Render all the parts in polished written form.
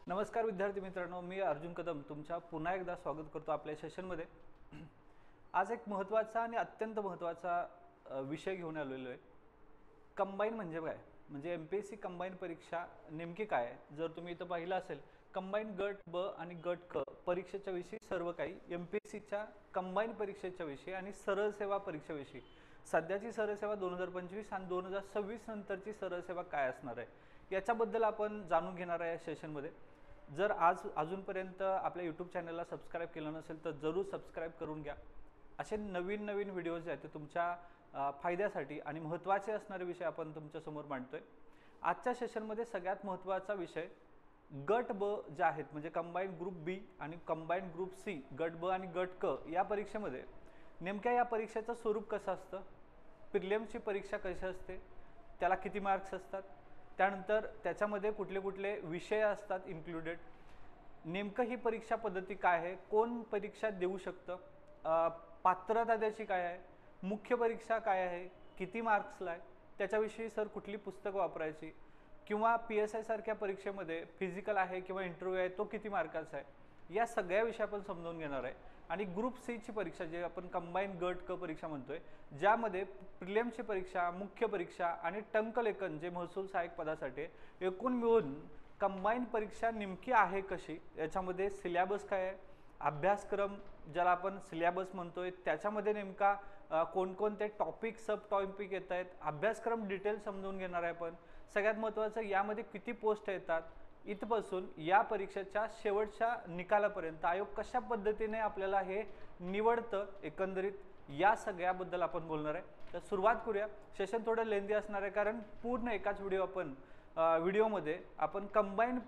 नमस्कार विद्यार्थी मित्रांनो, मी अर्जुन कदम तुमच्या पुन्हा एकदा स्वागत करतो आपल्या सेशनमध्ये। आज एक महत्त्वाचा आणि अत्यंत महत्त्वाचा विषय घेऊन आलेलो आहे। कंबाईन म्हणजे काय, म्हणजे एमपीएससी कंबाईन परीक्षा नेमकी काय आहे। जर तुम्ही इथं पाहिलं असेल, कंबाईन गट ब आणि गट क परीक्षेच्या विषयी सर्व काही एमपीएससीच्या कंबाईन परीक्षेच्या विषयी आणि सरळ सेवा परीक्षेविषयी, सध्याची सरळ सेवा 2025 आणि 2026 नंतरची सरळ सेवा काय असणार आहे याच्याबद्दल आपण जाणून घेणार आहे या सेशनमध्ये। जर अजूनपर्यंत आपल्या यूट्यूब चॅनलला सबस्क्राईब केलं नसेल तर जरूर सबस्क्राईब करून घ्या। असे नवीन व्हिडिओज जे आहेत ते तुमच्या फायद्यासाठी आणि महत्त्वाचे असणारे विषय आपण तुमच्यासमोर मांडतोय। आजच्या सेशनमध्ये सगळ्यात महत्त्वाचा विषय गट ब जे आहेत, म्हणजे कंबाईन ग्रुप बी आणि कंबाईन ग्रुप सी, गट ब आणि गट क या परीक्षेमध्ये नेमक्या या परीक्षेचं स्वरूप कसं असतं, प्रिलिम्सची परीक्षा कशी असते, त्याला किती मार्क्स असतात, त्यानंतर त्याच्यामध्ये कुठले कुठले विषय असतात इन्क्लुडेड, नेमकं ही परीक्षा पद्धती काय आहे, कोण परीक्षा देऊ शकतं, पात्रता त्याची काय आहे, मुख्य परीक्षा काय आहे, किती मार्क्सला आहे, त्याच्याविषयी सर कुठली पुस्तकं वापरायची, किंवा PSI सारख्या परीक्षेमध्ये फिजिकल आहे किंवा इंटरव्ह्यू आहे तो किती मार्काचा आहे, या सगळ्या विषय आपण समजून घेणार आहे। आणि ग्रुप सी ची परीक्षा जे आपण कंबाईन गट क परीक्षा म्हणतोय, ज्यामध्ये प्रिलिम्सची परीक्षा, मुख्य परीक्षा आणि टंकलेखन जे महसूल सहाय्यक पदासाठी एकूण मिळून कंबाईन परीक्षा नेमकी आहे कशी, याच्यामध्ये सिलेबस काय आहे, अभ्यासक्रम ज्याला आपण सिलेबस म्हणतोय त्याच्यामध्ये नेमका कोणकोणते टॉपिक सब टॉपिक येत आहेत, अभ्यासक्रम डिटेल समजून घेणार आहे आपण। सगळ्यात महत्त्वाचं यामध्ये किती पोस्ट येतात, इथपासून या परीक्षेच्या शेवटच्या निकालापर्यंत आयोग कशा पद्धतीने आपल्याला हे निवडतं, एकंदरीत या सगळ्याबद्दल आपण बोलणार आहे। तर सुरुवात करूया। सेशन थोडं लेंदी असणार आहे कारण पूर्ण एकाच व्हिडिओमध्ये आपण कंबाईन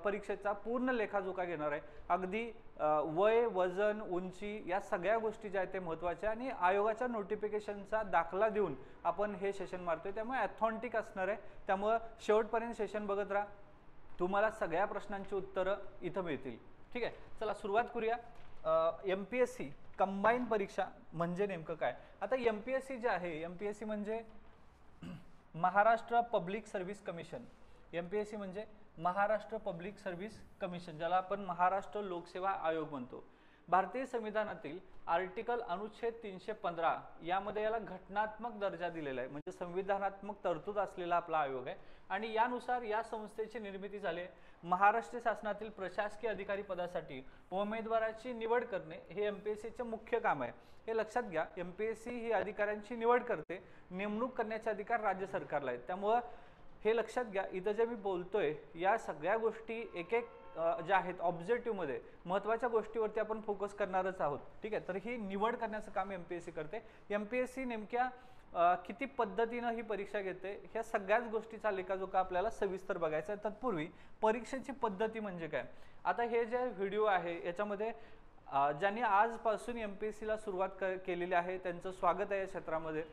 परीक्षेचा पूर्ण लेखाजोखा घेणार आहे। अगदी वय, वजन, उंची या सगळ्या गोष्टी ज्या आहेत ते महत्त्वाच्या आणि आयोगाच्या नोटिफिकेशनचा दाखला देऊन आपण हे सेशन मारतोय, त्यामुळे ऑथेंटिक असणार आहे। त्यामुळे शेवटपर्यंत सेशन बघत राहा, तुम्हाला सगळ्या प्रश्नांची उत्तरं इथं मिळतील। ठीक आहे, चला सुरुवात करूया। एमपीएससी कंबाईन परीक्षा म्हणजे नेमकं काय। आता एमपीएससी जे आहे, एमपीएससी म्हणजे Maharashtra public service commission. MPSC म्हणजे महाराष्ट्र पब्लिक सर्व्हिस कमिशन, ज्याला आपण महाराष्ट्र लोकसेवा आयोग म्हणतो। भारतीय संविधानातील आर्टिकल अनुच्छेद 315 यामध्ये याला घटनात्मक दर्जा दिलेला आहे, म्हणजे संविधानात्मक तरतूद असलेला आपला आयोग आहे। आणि यानुसार या संस्थेची निर्मिती झाली। महाराष्ट्र शासनातील प्रशासकीय अधिकारी पदासाठी उमेदवाराची निवड करणे हे एमपीएससीचे मुख्य काम आहे। हे लक्षात घ्या, एमपीएससी ही अधिकाऱ्यांची निवड करते, नेमणूक करण्याचे अधिकार राज्य सरकारला आहेत। त्यामुळे हे लक्षात घ्या, इथं जे मी बोलतोय या सगळ्या गोष्टी एक एक ज्या आहेत ऑब्जेक्टिव्हमध्ये महत्त्वाच्या गोष्टीवरती आपण फोकस करणारच आहोत। ठीक आहे, तर ही निवड करण्याचं काम एमपीएससी करते। एमपीएससी नेमक्या किती पद्धतीनं ही परीक्षा घेते, ह्या सगळ्याच गोष्टीचा लेखाजोखा आपल्याला सविस्तर बघायचा आहे। तत्पूर्वी परीक्षेची पद्धती म्हणजे काय। आता हे जे व्हिडिओ आहे याच्यामध्ये ज्यांनी आजपासून एमपीएससीला सुरुवात केलेली आहे त्यांचं स्वागत आहे या क्षेत्रामध्ये।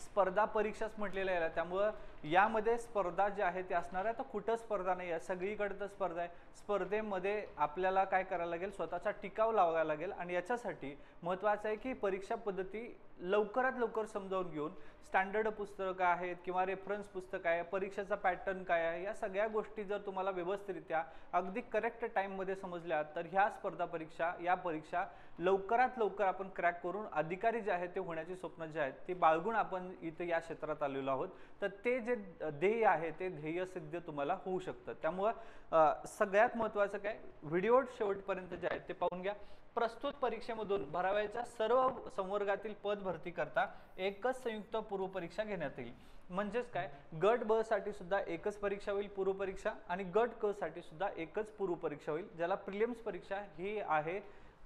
स्पर्धा परीक्षाच म्हटलेलं आहे, त्यामुळं यामध्ये स्पर्धा जी आहे ती असणार आहे। तर कुठं स्पर्धा नाही आहे, सगळीकडे तर स्पर्धा आहे। स्पर्धेमध्ये आपल्याला काय करायला लागेल, स्वतःचा टिकाव लावावा लागेल। आणि याच्यासाठी महत्त्वाचं आहे की परीक्षा पद्धती लवकरात लवकर समजावून घेऊन स्टँडर्ड पुस्तकं आहेत किंवा रेफरन्स पुस्तक आहे, परीक्षेचा पॅटर्न काय आहे, या सगळ्या गोष्टी जर तुम्हाला व्यवस्थितरित्या अगदी करेक्ट टाईममध्ये समजल्या तर ह्या स्पर्धा परीक्षा, या परीक्षा लवकरात लवकर आपण क्रॅक करून अधिकारी जे आहेत ते होण्याची स्वप्न जे आहेत ते बाळगून आपण इथे या क्षेत्रात आलेलो आहोत। तर ते जे ध्येय आहे ते ध्येय सिद्ध तुम्हाला होऊ शकतं। त्यामुळं सगळ्यात महत्त्वाचं काय, व्हिडिओ शेवटपर्यंत जे आहे ते पाहून घ्या। प्रस्तुत परीक्षेमधून भरावयाच्या सर्व संवर्गातील पद भरती करता एकच संयुक्त पूर्व परीक्षा घेण्यात येईल। म्हणजेच काय, गट ब साठी सुद्धा एकच परीक्षा होईल पूर्व परीक्षा, आणि गट क साठी सुद्धा एकच पूर्व परीक्षा होईल, ज्याला प्रिलिम्स परीक्षा ही आहे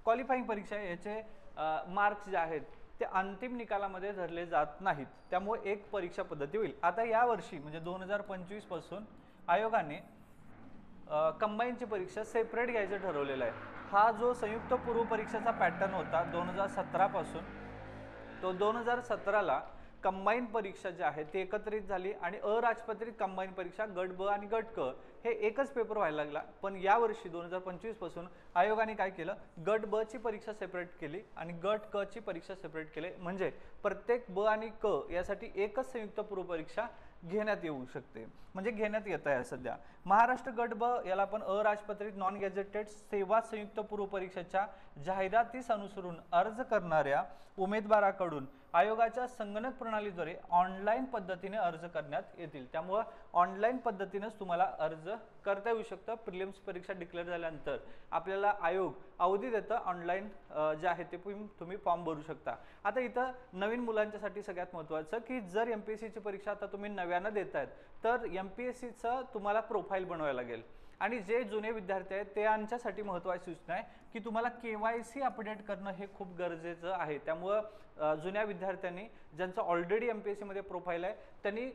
क्वालिफाईंग परीक्षा। याचे मार्क्स जे आहेत ते अंतिम निकालामध्ये धरले जात नाहीत, त्यामुळे एक परीक्षा पद्धती होईल। आता या वर्षी म्हणजे 2025 पासून आयोगाने कंबाईनची परीक्षा सेपरेट घ्यायचं ठरवलेलं आहे। हा जो संयुक्त पूर्व परीक्षेचा पॅटर्न होता 2017 पासून, तो 2017ला कंबाईन परीक्षा जी आहे ती एकत्रित झाली आणि अराजपत्रित कंबाईन परीक्षा गट ब आणि गट क हे एकच पेपर व्हायला लागला। पण यावर्षी 2025 पासून आयोगाने काय केलं, गट ब ची परीक्षा सेपरेट केली आणि गट क ची परीक्षा सेपरेट केली। म्हणजे प्रत्येक ब आणि क यासाठी एकच संयुक्त पूर्व परीक्षा घेण्यात येऊ शकते, म्हणजे घेण्यात येत आहे सध्या. महाराष्ट्र गट ब याला आपण अराजपत्रित नॉन गॅझेटेड सेवा संयुक्त पूर्व परीक्षेच्या जाहिरातीस अनुसरून अर्ज करणाऱ्या उमेदवाराकडून आयोगाच्या संगणक प्रणालीद्वारे ऑनलाईन पद्धतीने अर्ज करण्यात येतील. त्यामुळे ऑनलाईन पद्धतीनेच तुम्हाला अर्ज करता येऊ शकतं. प्रिलिम्स परीक्षा डिक्लेअर झाल्यानंतर आपल्याला आयोग अवधी देतं, ऑनलाईन जे आहे ते तुम्ही फॉर्म भरू शकता. आता इथं नवीन मुलांच्यासाठी सगळ्यात महत्त्वाचं की जर MPSCची परीक्षा आता तुम्ही नव्यानं देतायत तर MPSCचं तुम्हाला प्रोफाईल बनवायला लागेल. आणि जे जुने विद्यार्थी आहेत त्यांच्यासाठी महत्त्वाची सूचना आहे की तुम्हाला KYC अपडेट करणं हे खूप गरजेचं आहे. त्यामुळं जुन्या विद्यार्थ्यांनी ज्यांचं ऑलरेडी MPSC मध्ये प्रोफाईल आहे त्यांनी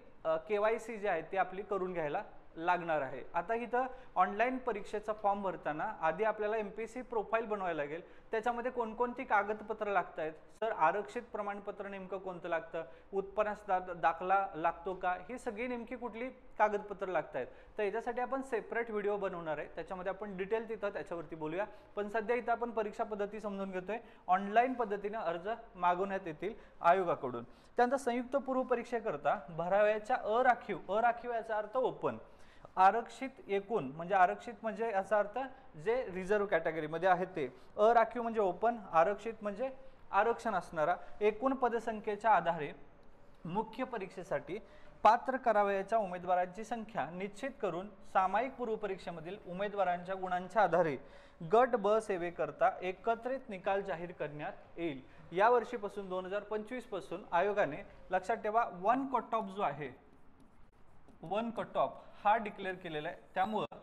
KYC जे आहे ते आपली करून घ्यायला लागणार आहे. आता इथं ऑनलाईन परीक्षेचा फॉर्म भरताना आधी आपल्याला MPSC प्रोफाईल बनवायला लागेल. त्याच्यामध्ये कोणकोणती कागदपत्र लागत आहेत, सर आरक्षित प्रमाणपत्र नेमकं कोणतं लागतं, उत्पन्नाचा दाखला लागतो का, ही सगळी नेमकी कुठली कागदपत्र लागत आहेत. तर याच्यासाठी आपण सेपरेट व्हिडिओ बनवणार आहे, त्याच्यामध्ये आपण डिटेल तिथं त्याच्यावरती बोलूया. पण सध्या इथं आपण परीक्षा पद्धती समजून घेतोय. ऑनलाईन पद्धतीने अर्ज मागवण्यात येतील आयोगाकडून. त्यानंतर संयुक्त पूर्व परीक्षेकरता भराव्याच्या अराखीव याचा अर्थ ओपन, आरक्षित एकूण म्हणजे आरक्षित म्हणजे याचा अर्थ जे रिझर्व्ह कॅटेगरीमध्ये आहेत ते, अराखीव म्हणजे ओपन, आरक्षित म्हणजे आरक्षण असणारा, एकूण पदसंख्येच्या आधारे मुख्य परीक्षेसाठी पात्र करावयाच्या उमेदवारांची संख्या निश्चित करून सामायिक पूर्व परीक्षेमधील उमेदवारांच्या गुणांच्या आधारे गट ब सेवेकरता एकत्रित निकाल जाहीर करण्यात येईल. या वर्षीपासून 2025 पासून आयोगाने लक्षात ठेवा 1 कट ऑफ जो आहे 1 कट ऑफ हा डिक्लेअर केलेला आहे. त्यामुळे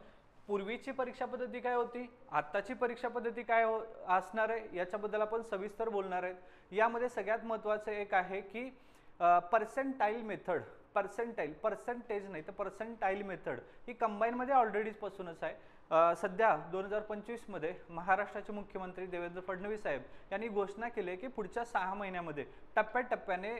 पूर्वीची परीक्षा पद्धती काय होती, आत्ताची परीक्षा पद्धती काय असणार आहे याच्याबद्दल आपण सविस्तर बोलणार आहेत. यामध्ये सगळ्यात महत्त्वाचं एक आहे की पर्सेंटाईल मेथड, पर्सेंटेज नाही तर पर्सेंटाईल मेथड ही कंबाईनमध्ये ऑलरेडी पासूनच आहे. सध्या 2025 मध्ये महाराष्ट्राचे मुख्यमंत्री देवेंद्र फडणवीस साहेब यांनी घोषणा केली आहे की पुढच्या 6 महिन्यामध्ये टप्प्याटप्प्याने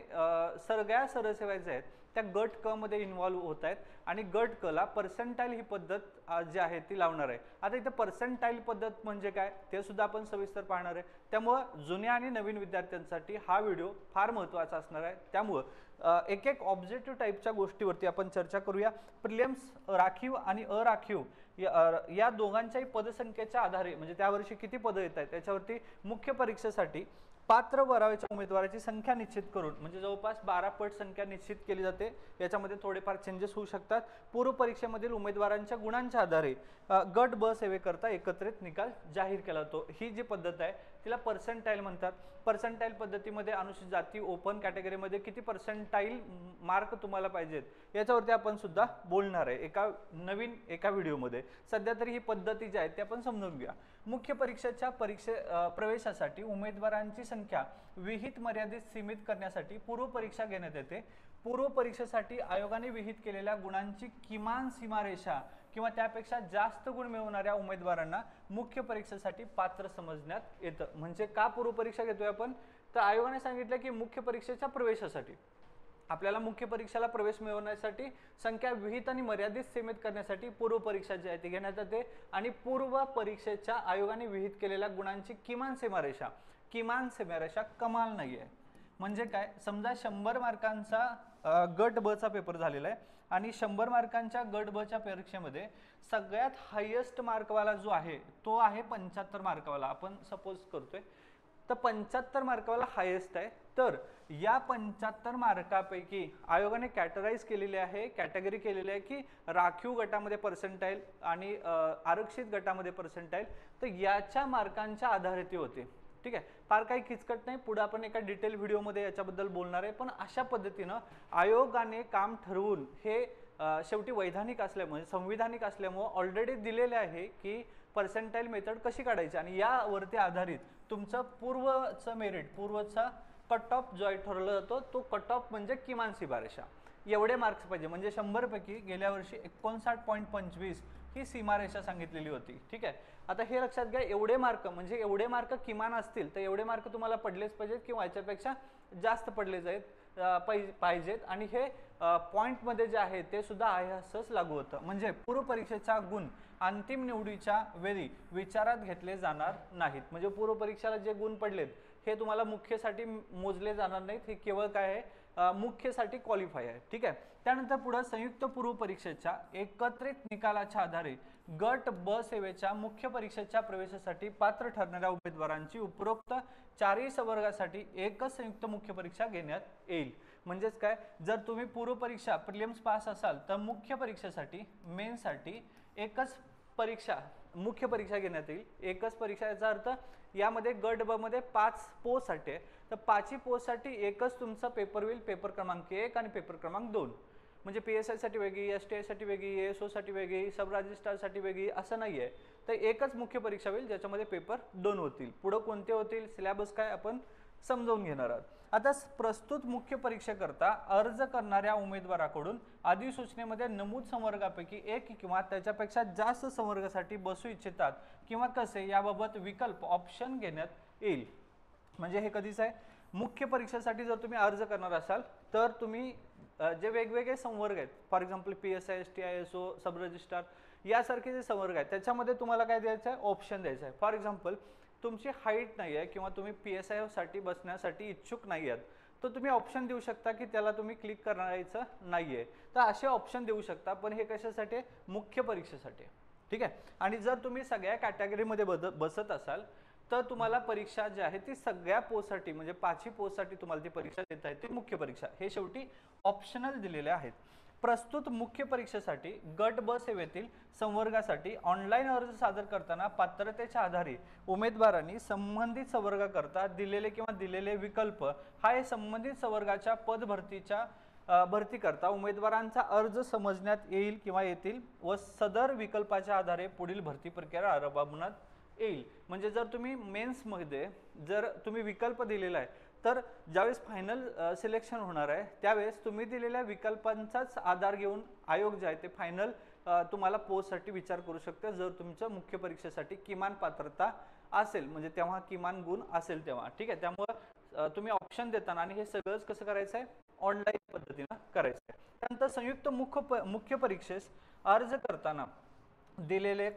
सगळ्या सरसेवा ज्या आहेत त्या गट क मध्ये इन्व्हॉल्व होत आहेत आणि गट क ला पर्सेंटाईल ही पद्धत जी आहे ती लावणार आहे. आता इथं पर्सेंटाईल पद्धत म्हणजे काय ते सुद्धा आपण सविस्तर पाहणार आहे. त्यामुळे जुन्या आणि नवीन विद्यार्थ्यांसाठी हा व्हिडिओ फार महत्त्वाचा असणार आहे. त्यामुळे एक एक ऑब्जेक्टिव्ह टाईपच्या गोष्टीवरती आपण चर्चा करूया. प्रिलिम्स राखीव आणि अराखीव या दोघांच्याही पदसंख्येच्या आधारे म्हणजे त्यावर्षी किती पदं येत आहेत त्याच्यावरती मुख्य परीक्षेसाठी पात्र भराव्याच्या उमेदवाराची संख्या निश्चित करून म्हणजे जवळपास 12 पट संख्या निश्चित केली जाते. याच्यामध्ये थोडेफार चेंजेस होऊ शकतात. पूर्व परीक्षेमधील उमेदवारांच्या गुणांच्या आधारे गट ब सेवेकरता एकत्रित निकाल जाहीर केला जातो. ही जी पद्धत आहे तिला पर्सेंटाईल म्हणतात. पर्सेंटाईल पद्धतीमध्ये अनुसूचित जाती ओपन कॅटेगरीमध्ये किती पर्सेंटाईल मार्क तुम्हाला पाहिजेत याच्यावरती आपण सुद्धा बोलणार आहे एका व्हिडिओमध्ये. सध्या तरी ही पद्धती जी आहे ते आपण समजून घ्या. मुख्य परीक्षेच्या प्रवेशासाठी उमेदवारांची संख्या विहित मर्यादित सीमित करण्यासाठी पूर्व परीक्षा घेण्यात येते. पूर्व परीक्षेसाठी आयोगाने विहित केलेल्या गुणांची किमान सीमारेषा किंवा त्यापेक्षा जास्त गुण मिळवणाऱ्या उमेदवारांना मुख्य परीक्षेसाठी पात्र समजण्यात येतं. म्हणजे का पूर्व परीक्षा घेतोय आपण, तर आयोगाने सांगितलं की मुख्य परीक्षेच्या प्रवेशासाठी आपल्याला मुख्य परीक्षेला प्रवेश मिळवण्यासाठी संख्या विहित आणि मर्यादित सीमित करण्यासाठी पूर्व परीक्षा जी आहे ती घेण्यात येते. आणि पूर्व परीक्षेच्या आयोगाने विहित केलेल्या गुणांची किमान सीमारेषा कमाल नाही आहे. म्हणजे काय, समजा 100 मार्कांचा गट ब चा पेपर झालेला आहे आणि 100 मार्कांच्या गट ब च्या परीक्षेमध्ये सगळ्यात हायेस्ट मार्कवाला जो आहे तो आहे 75 मार्कवाला आपण सपोज करतोय. तर 75 मार्कवाला हायेस्ट आहे. तर या 75 मार्कापैकी आयोगाने कॅटेगरी केलेली आहे की राखीव गटामध्ये पर्सेंटाईल आणि आरक्षित गटामध्ये पर्सेंटाईल. तर याच्या मार्कांच्या आधारे ते होते. ठीक आहे, फार काही किचकट नाही. पुढे आपण एका डिटेल व्हिडिओमध्ये याच्याबद्दल बोलणार आहे. पण अशा पद्धतीनं आयोगाने काम ठरवून हे शेवटी वैधानिक असल्यामुळे संविधानिक असल्यामुळे ऑलरेडी दिलेले आहे की पर्सेंटाईल मेथड कशी काढायची आणि यावरती आधारित तुमचं पूर्वचा कट ऑफ जो ठरवला जातो तो कट ऑफ म्हणजे किमान सीमारेषा. एवढे मार्क्स पाहिजे म्हणजे 100 पैकी गेल्या वर्षी 59.25 ही सीमारेषा सांगितलेली होती. ठीक आहे, आता हे लक्षात घ्या. एवढे मार्क किमान असतील तर एवढे मार्क तुम्हाला पडलेच पाहिजेत किंवा याच्यापेक्षा जास्त पडले पाहिजेत आणि हे पॉइंटमध्ये जे आहे ते सुद्धा असंच लागू होतं. म्हणजे पूर्व परीक्षेचा गुण अंतिम निवडीच्या वेळी विचारात घेतले जाणार नाहीत. म्हणजे पूर्व परीक्षेला जे गुण पडलेत हे तुम्हाला मुख्यसाठी मोजले जाणार नाहीत. हे केवळ काय आहे मुख्यसाठी क्वालिफाय आहे, ठीक आहे. त्यानंतर पुढे संयुक्त पूर्व परीक्षेच्या एकत्रित निकालाच्या आधारे गट ब सेवेच्या मुख्य परीक्षेच्या प्रवेशासाठी पात्र ठरणाऱ्या उमेदवारांची उपरोक्त चारही संवर्गासाठी एकच संयुक्त मुख्य परीक्षा घेण्यात येईल. म्हणजेच काय, जर तुम्ही पूर्व परीक्षा प्रिलिम्स पास असाल तर मुख्य परीक्षेसाठी मेन्ससाठी एकच परीक्षा मुख्य परीक्षा घेण्यात येईल. एकच परीक्षा, याचा अर्थ यामध्ये गट ब मध्ये 5 पोस्टसाठी आहे, तर 5ही पोस्टसाठी एकच तुमचा पेपर होईल, पेपर क्रमांक 1 आणि पेपर क्रमांक 2. म्हणजे PSI साठी वेगळी, STI साठी वेगळी, ASO साठी वेगळी, सब रजिस्ट्रारसाठी वेगळी असं नाही आहे. तर एकच मुख्य परीक्षा होईल ज्याच्यामध्ये पेपर 2 होतील. पुढे कोणते होतील, सिलेबस काय आपण समजावून घेणार आहोत. आता प्रस्तुत मुख्य परीक्षेकरता अर्ज करणाऱ्या उमेदवाराकडून अधिसूचनेमध्ये नमूद संवर्गापैकी एक किंवा त्याच्यापेक्षा जास्त संवर्गासाठी बसू इच्छितात किंवा कसे याबाबत विकल्प ऑप्शन घेण्यात येईल. म्हणजे हे कधीच आहे, मुख्य परीक्षेसाठी जर तुम्ही अर्ज करणार असाल तर तुम्ही जे वेगवेगळे संवर्ग आहेत, for example PSI, STI, ASO, sub registrar यासारखे जे संवर्ग आहेत त्याच्यामध्ये तुम्हाला काय द्यायचं आहे, ऑप्शन द्यायचं आहे. फॉर एक्झाम्पल तुमची हाईट नाही आहे किंवा तुम्ही PSI साठी बसण्यासाठी इच्छुक नाही आहात, तर तुम्ही ऑप्शन देऊ शकता की त्याला तुम्ही क्लिक करायचं नाही आहे. तर असे ऑप्शन देऊ शकता, पण हे कशासाठी, मुख्य परीक्षेसाठी, ठीक आहे. आणि जर तुम्ही सगळ्या कॅटेगरीमध्ये बसत असाल तर तुम्हाला परीक्षा जी आहे ती सगळ्या पोस्टसाठी म्हणजे 5ही पोस्टसाठी तुम्हाला ती परीक्षा देता येते, मुख्य परीक्षा. हे शेवटी ऑप्शनल दिलेले आहेत. प्रस्तुत मुख्य परीक्षेसाठी गट ब सेवेतील संवर्गासाठी ऑनलाईन अर्ज सादर करताना पात्रतेच्या आधारे उमेदवारांनी संबंधित संवर्गाकरता दिलेले किंवा दिलेले विकल्प हा संबंधित संवर्गाच्या भरती करता उमेदवारांचा अर्ज समजण्यात येईल किंवा येतील व सदर विकल्पाच्या आधारे पुढील भरती प्रक्रिया राबवण्यात येईल. म्हणजे जर तुम्ही मेन्समध्ये जर तुम्ही विकल्प दिलेला आहे तर ज्यावेळेस फायनल सिलेक्शन होणार आहे त्यावेळेस तुम्ही दिलेल्या विकल्पांचाच आधार घेऊन आयोग जे आहे ते फायनल तुम्हाला पोस्टसाठी विचार करू शकते, जर तुमच्या मुख्य परीक्षेसाठी किमान पात्रता असेल, म्हणजे तेव्हा किमान गुण असेल तेव्हा, ठीक आहे. त्यामुळे तुम्ही ऑप्शन देताना आणि हे सगळंच कसं करायचं आहे, ऑनलाईन पद्धतीनं करायचं आहे. त्यानंतर संयुक्त मुख्य परीक्षेस अर्ज करताना दिलेला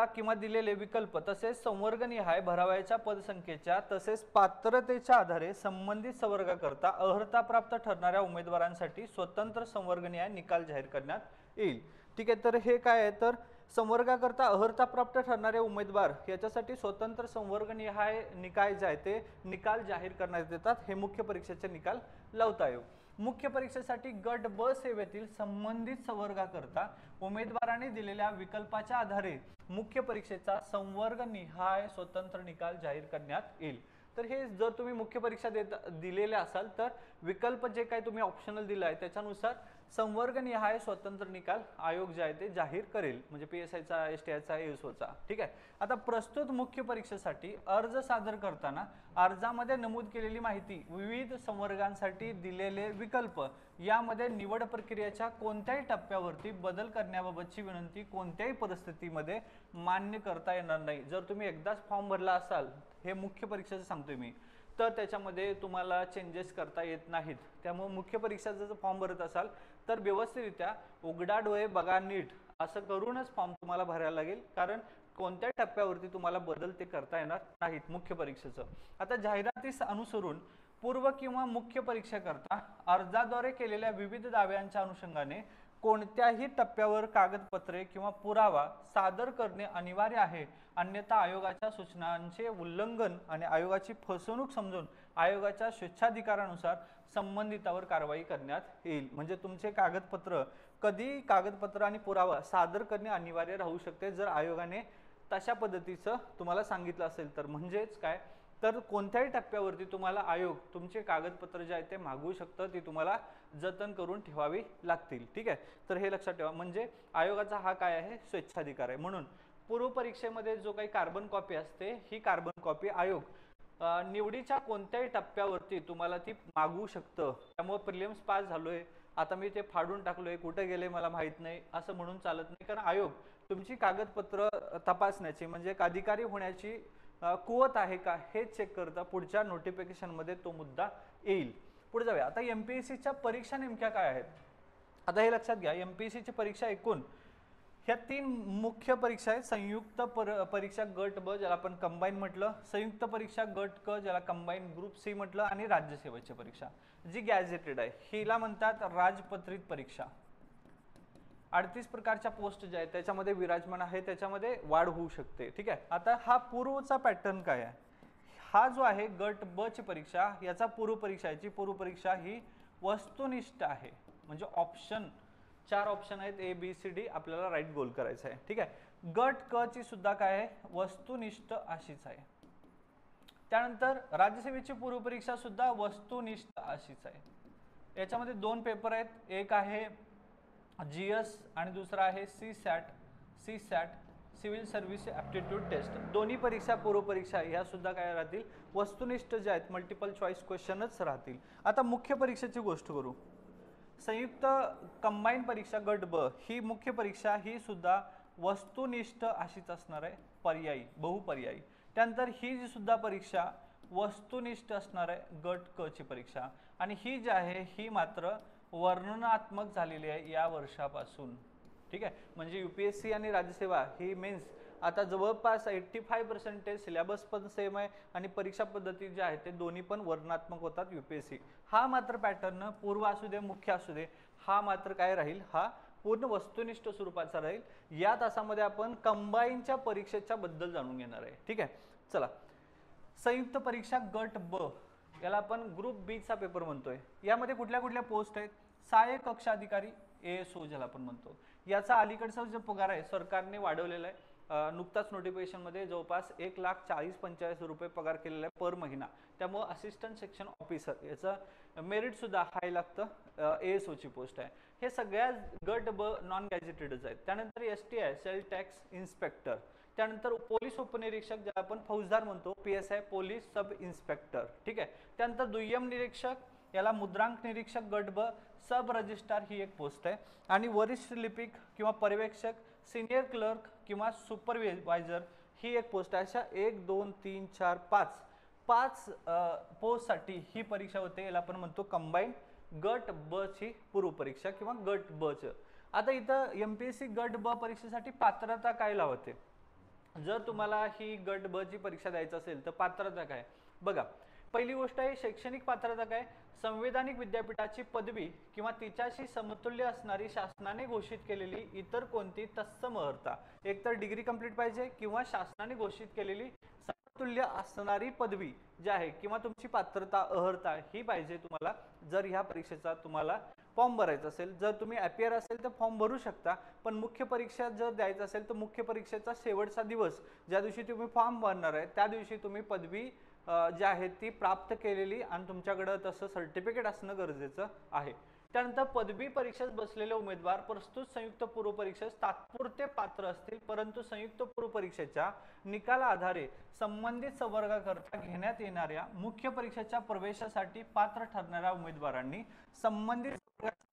किंवा दिलेले विकल्प तसेच संवर्गनिहाय भरावयाच्या पदसंख्येच्या तसेच पात्रतेच्या आधारे संबंधित संवर्गाकरता अर्हता प्राप्त ठरणाऱ्या उमेदवारांसाठी स्वतंत्र संवर्गनिहाय निकाल जाहीर करण्यात येईल, ठीक आहे. तर हे काय आहे, तर संवर्गाकरता अर्हता प्राप्त ठरणारे उमेदवार याच्यासाठी स्वतंत्र संवर्गनिहाय निकाय जे आहे ते निकाल जाहीर करण्यात येतात. हे मुख्य परीक्षेचे निकाल लावता येईल. मुख्य परीक्षेसाठी गट ब सेवेतील संबंधित संवर्गाकरता उमेदवारांनी दिलेल्या विकल्पाच्या आधारे मुख्य परीक्षेचा संवर्गनिहाय स्वतंत्र निकाल जाहीर करण्यात येईल. तर हे जर तुम्ही मुख्य परीक्षा दिलेले असाल तर विकल्प जे काही तुम्ही ऑप्शनल दिला आहे त्याच्यानुसार संवर्गनिहाय स्वतंत्र निकाल आयोग जे आहे ते जाहीर करेल, म्हणजे PSI चा, STI चा, ASO चा, ठीक आहे. आता प्रस्तुत मुख्य परीक्षेसाठी अर्ज सादर करताना अर्जामध्ये नमूद केलेली माहिती, विविध संवर्गांसाठी दिलेले विकल्प यामध्ये निवड प्रक्रियेच्या कोणत्याही टप्प्यावरती बदल करण्याबाबतची विनंती कोणत्याही परिस्थितीमध्ये मान्य करता येणार नाही. जर तुम्ही एकदाच फॉर्म भरला असाल, हे मुख्य परीक्षेचं सांगतोय मी, तर त्याच्यामध्ये तुम्हाला चेंजेस करता येत नाहीत. त्यामुळे मुख्य परीक्षेचा जर फॉर्म भरत असाल तर व्यवस्थितरित्या उघडा डोळे बघा नीट असं करूनच फॉर्म तुम्हाला भरायला लागेल, कारण कोणत्या टप्प्यावरती तुम्हाला बदल ते करता येणार नाहीत मुख्य परीक्षेचं. आता जाहिरातीस अनुसरून पूर्व किंवा मुख्य परीक्षेकरता अर्जाद्वारे केलेल्या विविध दाव्यांच्या अनुषंगाने कोणत्याही टप्प्यावर कागदपत्रे किंवा पुरावा सादर करणे अनिवार्य आहे, अन्यथा आयोगाच्या सूचनांचे उल्लंघन आणि आयोगाची फसवणूक समजून आयोगाच्या स्वेच्छाधिकारानुसार संबंधितावर कारवाई करण्यात येईल. म्हणजे तुमचे कागदपत्र आणि पुरावा सादर करणे अनिवार्य राहू शकते जर आयोगाने तशा पद्धतीचं तुम्हाला सांगितलं असेल तर. म्हणजेच काय, तर कोणत्याही टप्प्यावरती तुम्हाला आयोग तुमचे कागदपत्र जे आहे ते मागवू शकतं, ती तुम्हाला जतन करून ठेवावी लागतील, ठीक आहे. तर हे लक्षात ठेवा, म्हणजे आयोगाचा हा काय आहे, स्वेच्छाधिकार आहे. म्हणून पूर्व परीक्षेमध्ये जो काही कार्बन कॉपी असते, ही कार्बन कॉपी आयोग निवडीच्या कोणत्याही टप्प्यावरती तुम्हाला ती मागवू शकतं. त्यामुळे प्रिलिम्स पास झालोय, आता मी ते फाडून टाकलोय, कुठे गेले मला माहित नाही असं म्हणून चालत नाही, कारण आयोग तुमची कागदपत्र तपासण्याची म्हणजे एक अधिकारी होण्याची कुवत आहे का हे चेक करता पुढच्या नोटिफिकेशन मध्ये तो मुद्दा येईल. पुढे जाऊया. आता MPSCच्या परीक्षा नेमक्या काय आहेत, आता हे लक्षात घ्या. MPSCची परीक्षा एकूण ह्या 3 मुख्य परीक्षा आहेत. संयुक्त परीक्षा गट ब ज्याला आपण कंबाईन म्हटलं, संयुक्त परीक्षा गट क ज्याला कंबाईन ग्रुप सी म्हटलं, आणि राज्यसेवेची परीक्षा जी गॅझेटेड आहे हिला म्हणतात राजपत्रित परीक्षा. 38 प्रकारच्या पोस्ट ज्या आहेत त्याच्यामध्ये विराजमान आहे, त्याच्यामध्ये वाढ होऊ शकते. ठीक आहे. आता हा पूर्वचा पॅटर्न काय आहे, हा जो आहे गट ब ची परीक्षा, याचा पूर्व परीक्षा ही वस्तुनिष्ठ आहे. म्हणजे ऑप्शन 4 ऑप्शन आहेत ए बी सी डी, आपल्याला राईट गोल करायचं आहे. ठीक आहे. गट क ची सुद्धा काय आहे, वस्तुनिष्ठ अशीच आहे. त्यानंतर राज्यसेवेची पूर्व परीक्षा सुद्धा वस्तुनिष्ठ अशीच आहे. याच्यामध्ये 2 पेपर आहेत, एक आहे जीएस आणि दुसरा आहे C SAT civil service aptitude test. दोन्ही परीक्षा पूर्व परीक्षा ह्या सुद्धा काय राहतील, वस्तुनिष्ठ ज्या आहेत, मल्टिपल चॉईस क्वेश्चनच राहतील. आता मुख्य परीक्षेची गोष्ट करू. संयुक्त कंबाईन परीक्षा गट ब ही मुख्य परीक्षा ही सुद्धा वस्तुनिष्ठ अशीच असणार आहे, पर्यायी बहुपर्यायी. त्यानंतर ही जी सुद्धा परीक्षा वस्तुनिष्ठ असणार आहे गट क ची परीक्षा, आणि ही जी आहे ही मात्र वर्णनात्मक झालेली आहे या वर्षापासून. ठीक आहे. म्हणजे यूपीएससी आणि राज्यसेवा ही मेन्स आता जवळपास 85% सिलेबस पण सेम आहे आणि परीक्षा पद्धती ज्या आहेत ते दोन्ही पण वर्णनात्मक होतात यूपीएससी. हा मात्र पॅटर्न पूर्व असू दे मुख्य असू दे, हा मात्र काय राहील, हा पूर्ण वस्तुनिष्ठ स्वरूपाचा राहील. या तासामध्ये आपण कंबाईनच्या परीक्षेच्या बद्दल जाणून घेणार आहे. ठीक आहे. चला, संयुक्त परीक्षा गट ब याला आपण ग्रुप बी चा पेपर म्हणतोय. यामध्ये कुठल्या कुठल्या पोस्ट आहेत, सहाय्यक कक्ष अधिकारी एएसओ ज्याला आपण म्हणतो. याचा अलीकडचा जो पगार आहे सरकारने वाढवलेला आहे. नुकताच नोटिफिकेशन मध्ये जवळपास 1,40,45,45 रुपये पगार केलेला आहे पर महिना. त्यामुळे असिस्टंट सेक्शन ऑफिसर याचं मेरिट सुद्धा हाय लागतं. एएसओ ची पोस्ट आहे. हे सगळ्या गट ब नॉन गॅझेटेडच आहेत. त्यानंतर एसटी आहे, सेल टॅक्स इन्स्पेक्टर. त्यानंतर पोलीस उपनिरीक्षक ज्याला आपण फौजदार म्हणतो, पीएसआय पोलीस सब इन्स्पेक्टर. ठीक आहे. त्यानंतर दुय्यम निरीक्षक याला मुद्रांक निरीक्षक गट ब, सब रजिस्ट्रार ही एक पोस्ट आहे. आणि वरिष्ठ लिपिक किंवा पर्यवेक्षक, सिनियर क्लर्क किंवा सुपरवायझर ही एक पोस्ट आहे. अशा 1 2 3 4 5 पोस्टसाठी ही परीक्षा होते. याला आपण म्हणतो कंबाईन गट ब ची पूर्व परीक्षा किंवा गट ब च. आता इथं एमपीएससी गट ब परीक्षेसाठी पात्रता काय लावते, जर तुम्हाला ही गट ब ची परीक्षा द्यायची असेल तर पात्रता काय बघा. पहिली गोष्ट आहे शैक्षणिक पात्रता काय, संवैधानिक विद्यापीठाची पदवी किंवा तिच्याशी समतुल्य असणारी शासनाने घोषित केलेली इतर कोणती तत्सम अर्हता. एकतर डिग्री कंप्लीट पाहिजे किंवा शासनाने घोषित केलेली समतुल्य असणारी पदवी जी आहे किंवा तुमची पात्रता अर्हता ही पाहिजे तुम्हाला, जर ह्या परीक्षेचा तुम्हाला फॉर्म भरायचा असेल. जर तुम्ही अपियर असेल तर फॉर्म भरू शकता, पण मुख्य परीक्षा जर द्यायचं असेल तर मुख्य परीक्षेचा शेवटचा दिवस ज्या दिवशी तुम्ही फॉर्म भरणार आहे त्या दिवशी तुम्ही पदवी जी आहे ती प्राप्त केलेली आणि तुमच्याकडे तसं सर्टिफिकेट असणं गरजेचं आहे. त्यानंतर पदवी परीक्षेत बसलेले उमेदवार प्रस्तुत संयुक्त पूर्व परीक्षेस तात्पुरते पात्र असतील, परंतु संयुक्त पूर्व परीक्षेच्या निकाला आधारे संबंधित संवर्गाकरता घेण्यात येणाऱ्या मुख्य परीक्षेच्या प्रवेशासाठी पात्र ठरणाऱ्या उमेदवारांनी संबंधित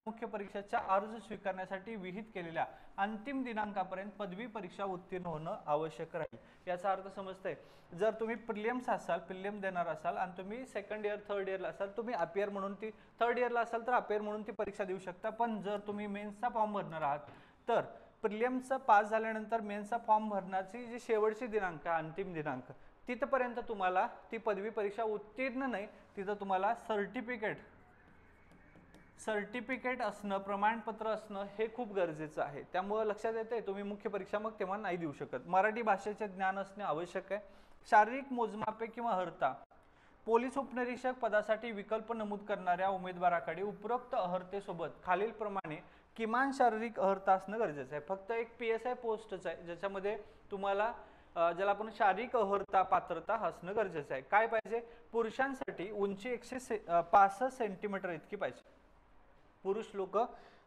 मुख्य परीक्षेचा अर्ज स्वीकारण्यासाठी विहित केलेल्या अंतिम दिनांकापर्यंत पदवी परीक्षा उत्तीर्ण होणं आवश्यक राहील. याचा अर्थ समजतंय, जर तुम्ही प्रिलिम्स असाल, प्रिलिम देणार असाल आणि तुम्ही सेकंड इयर थर्ड इयरला असाल, तुम्ही अपियर म्हणून ती थर्ड इयरला असाल तर अपियर म्हणून ती परीक्षा देऊ शकता. पण जर तुम्ही मेन्सचा फॉर्म भरणार आहात तर प्रिलिम्सचा पास झाल्यानंतर मेन्सचा फॉर्म भरण्याची जी शेवटची दिनांक अंतिम दिनांक तिथपर्यंत तुम्हाला ती पदवी परीक्षा उत्तीर्ण नाही, तिथं तुम्हाला सर्टिफिकेट असणं, प्रमाणपत्र असणं हे खूप गरजेचं आहे. त्यामुळे लक्षात येते तुम्ही मुख्य परीक्षा मग तेव्हा नाही देऊ शकत. मराठी भाषेचे ज्ञान असणे आवश्यक आहे. शारीरिक मोजमापे किंवा अर्हता, पोलीस उपनिरीक्षक पदासाठी विकल्प नमूद करणाऱ्या उमेदवाराकडे उपरोक्त अर्हतेसोबत खालीलप्रमाणे किमान शारीरिक अर्हता असणं गरजेचं आहे. फक्त एक पीएसआय पोस्टच आहे ज्याच्यामध्ये तुम्हाला ज्याला आपण शारीरिक अर्हता पात्रता असणं गरजेचं आहे. काय पाहिजे, पुरुषांसाठी उंची 165 सेंटीमीटर इतकी पाहिजे. पुरुष लोक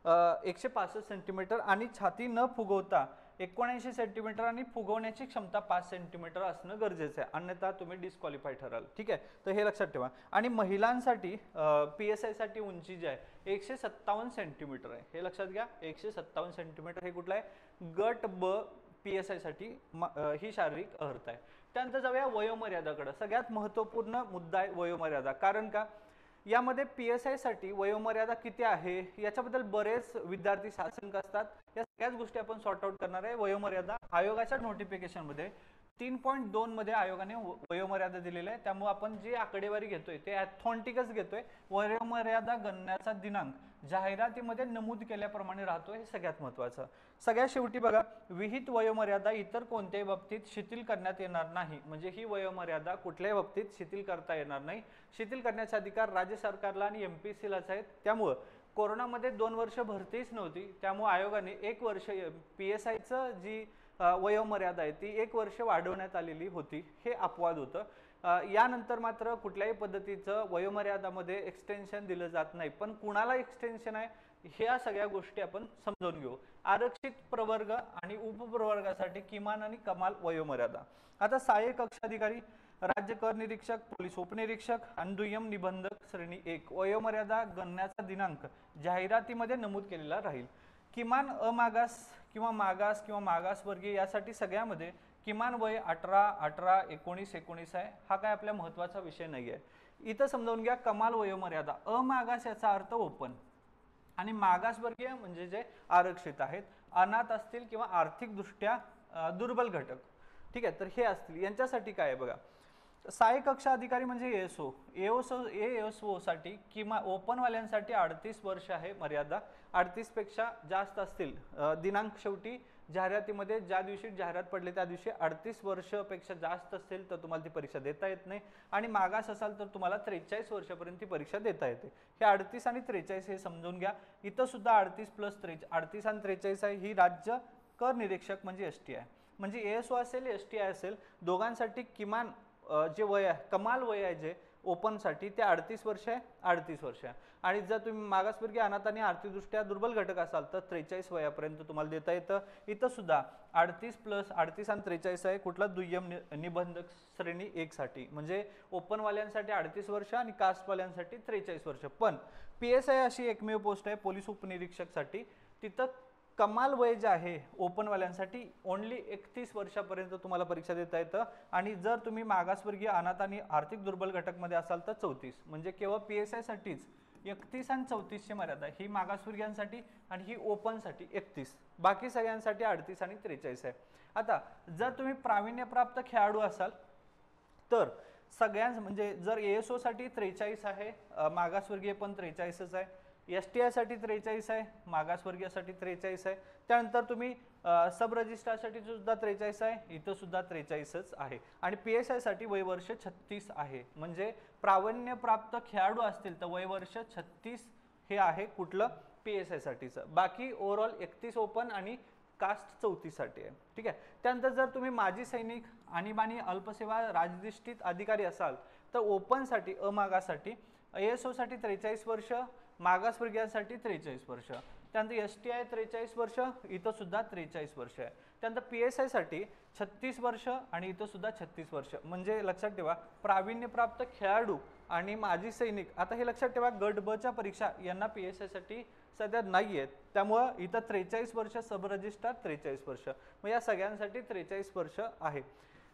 165 सेंटीमीटर आणि छाती न फुगवता 79 सेंटीमीटर आणि फुगवण्याची क्षमता 5 सेंटीमीटर असणं गरजेचं आहे, अन्यथा तुम्ही डिस्क्वालिफाय ठराल. ठीक आहे, तर हे लक्षात ठेवा. आणि महिलांसाठी पीएसआय साठी उंची जी आहे 157 सेंटीमीटर आहे, हे लक्षात घ्या. 157 सेंटीमीटर हे कुठलं आहे, गट ब पीएसआय साठी ही शारीरिक अर्हता आहे. त्यानंतर जाऊया वयोमर्यादाकडे. सगळ्यात महत्त्वपूर्ण मुद्दा आहे वयोमर्यादा. कारण का, यामध्ये PSI साठी वयोमर्यादा किती आहे याच्याबद्दल बरेच विद्यार्थी साशंक असतात. या सगळ्याच गोष्टी आपण सॉर्ट आउट करणार आहे. वयोमर्यादा आयोगाच्या नोटिफिकेशन मध्ये 3.2 मध्ये आयोगाने वयोमर्यादा दिलेली आहे, त्यामुळे आपण जी आकडेवारी घेतोय ते ऑथेंटिकच घेतोय. वयोमर्यादा गणण्याचा दिनांक जाहिरातीमध्ये नमूद केल्याप्रमाणे राहतो, हे सगळ्यात महत्त्वाचं. सगळ्यात शेवटी बघा, विहित वयोमर्यादा इतर कोणत्याही बाबतीत शिथिल करण्यात येणार नाही. म्हणजे ही वयोमर्यादा कुठल्याही बाबतीत शिथिल करता येणार नाही. शिथिल करण्याचे अधिकार राज्य सरकारला आणि MPSCलाच आहेत. त्यामुळे कोरोनामध्ये 2 वर्ष भरतीच नव्हती, त्यामुळे आयोगाने 1 वर्ष PSIचं जी वयोमर्यादा आहे ती 1 वर्ष वाढवण्यात आलेली होती. हे अपवाद होतं. यानंतर मात्र कुठल्याही पद्धतीचं वयोमर्यादामध्ये एक्सटेन्शन दिलं जात नाही. पण कुणाला एक्सटेन्शन आहे ह्या सगळ्या गोष्टी आपण समजून घेऊ. आरक्षित प्रवर्ग आणि उपप्रवर्गासाठी किमान आणि कमाल वयोमर्यादा. आता सहाय्यक कक्ष अधिकारी, राज्य कर निरीक्षक, पोलीस उपनिरीक्षक आणि दुय्यम निबंधक श्रेणी 1 वयोमर्यादा गणण्याचा दिनांक जाहिरातीमध्ये नमूद केलेला राहील. किमान अमागास किंवा मागासवर्गीय यासाठी सगळ्यामध्ये किमान वय 18, 18, 19, 19 आहे. हा काय आपल्या महत्त्वाचा विषय नाही आहे. इथं समजावून घ्या, कमाल वयोमर्यादा अमागास याचा अर्थ ओपन आणि मागासवर्गीय म्हणजे जे आरक्षित आहेत, अनाथ असतील किंवा आर्थिकदृष्ट्या दुर्बल घटक, ठीक आहे, तर हे असतील. यांच्यासाठी काय आहे बघा, सहाय्यक कक्ष अधिकारी म्हणजे ASO साठी किंवा ओपनवाल्यांसाठी 38 वर्ष आहे मर्यादा. 38 पेक्षा जास्त असतील, दिनांक शेवटी जाहिरातीमध्ये ज्या दिवशी जाहिरात पडली त्या दिवशी 38 वर्षापेक्षा जास्त असेल तर तुम्हाला ती परीक्षा देता येत नाही. आणि मागास असाल तर तुम्हाला 43 वर्षापर्यंत ती परीक्षा देता येते. हे 38 आणि 43 हे समजून घ्या. इथं सुद्धा 38 + 43, 38 आणि 43 आहे. ही राज्य कर निरीक्षक म्हणजे STI आहे. म्हणजे ASO असेल STI असेल, दोघांसाठी किमान जे वय आहे, कमाल वय आहे जे ओपनसाठी ते 38 वर्ष आहे, 38 वर्ष आहे. आणि जर तुम्ही मागासवर्गीय, अनाथ आणि आर्थिकदृष्ट्या दुर्बल घटक असाल तर 43 वयापर्यंत तुम्हाला देता येतं. इथं सुद्धा 38 + 38 आणि 43 आहे. कुठला दुय्यम निबंधक श्रेणी 1 साठी, म्हणजे ओपनवाल्यांसाठी 38 वर्ष आणि कास्टवाल्यांसाठी 43 वर्ष. पण PSI अशी एकमेव पोस्ट आहे पोलीस उपनिरीक्षकसाठी, तिथं कमाल वय जे आहे ओपनवाल्यांसाठी ओनली 31 वर्षापर्यंत तुम्हाला परीक्षा देता येतं. आणि जर तुम्ही मागासवर्गीय, अनाथ आणि आर्थिक दुर्बल घटकमध्ये असाल तर 34. म्हणजे केवळ PSI साठीच 31 आणि 34 ची मर्यादा, ही मागासवर्गीयांसाठी आणि ही ओपनसाठी 31, बाकी सगळ्यांसाठी 38 आणि 43 आहे. आता जर तुम्ही प्रावीण्यप्राप्त खेळाडू असाल तर सगळ्यांच, म्हणजे जर ASO साठी 43 आहे, मागासवर्गीय पण 43च आहे, STI साठी 43 आहे, मागासवर्गीयासाठी 43 आहे. त्यानंतर तुम्ही सब रजिस्ट्रारसाठी सुद्धा 43 आहे, इथं सुद्धा 43च आहे. आणि PSI साठी वयवर्ष 36 आहे. म्हणजे प्रावीण्यप्राप्त खेळाडू असतील तर वयवर्ष 36 हे आहे कुठलं, PSI साठीचं. बाकी ओव्हरऑल 31 ओपन आणि कास्ट 34 साठी आहे, ठीक आहे. त्यानंतर जर तुम्ही माजी सैनिक, आणीबाणी, अल्पसेवा, राजधिष्ठित अधिकारी असाल तर ओपनसाठी, अमागासाठी ASO साठी 43 वर्ष, मागासवर्गीयांसाठी 43 वर्ष. त्यानंतर STI 43 वर्ष, इथं सुद्धा 43 वर्ष आहे. त्यानंतर PSI साठी 36 वर्ष आणि इथं सुद्धा 36 वर्ष. म्हणजे लक्षात ठेवा, प्रावीण्यप्राप्त खेळाडू आणि माजी सैनिक, आता हे लक्षात ठेवा, गट ब च्या परीक्षा यांना PSI साठी सध्या नाही आहेत, त्यामुळं इथं 43 वर्ष, सब रजिस्ट्रार 43 वर्ष, मग या सगळ्यांसाठी 43 वर्ष आहे.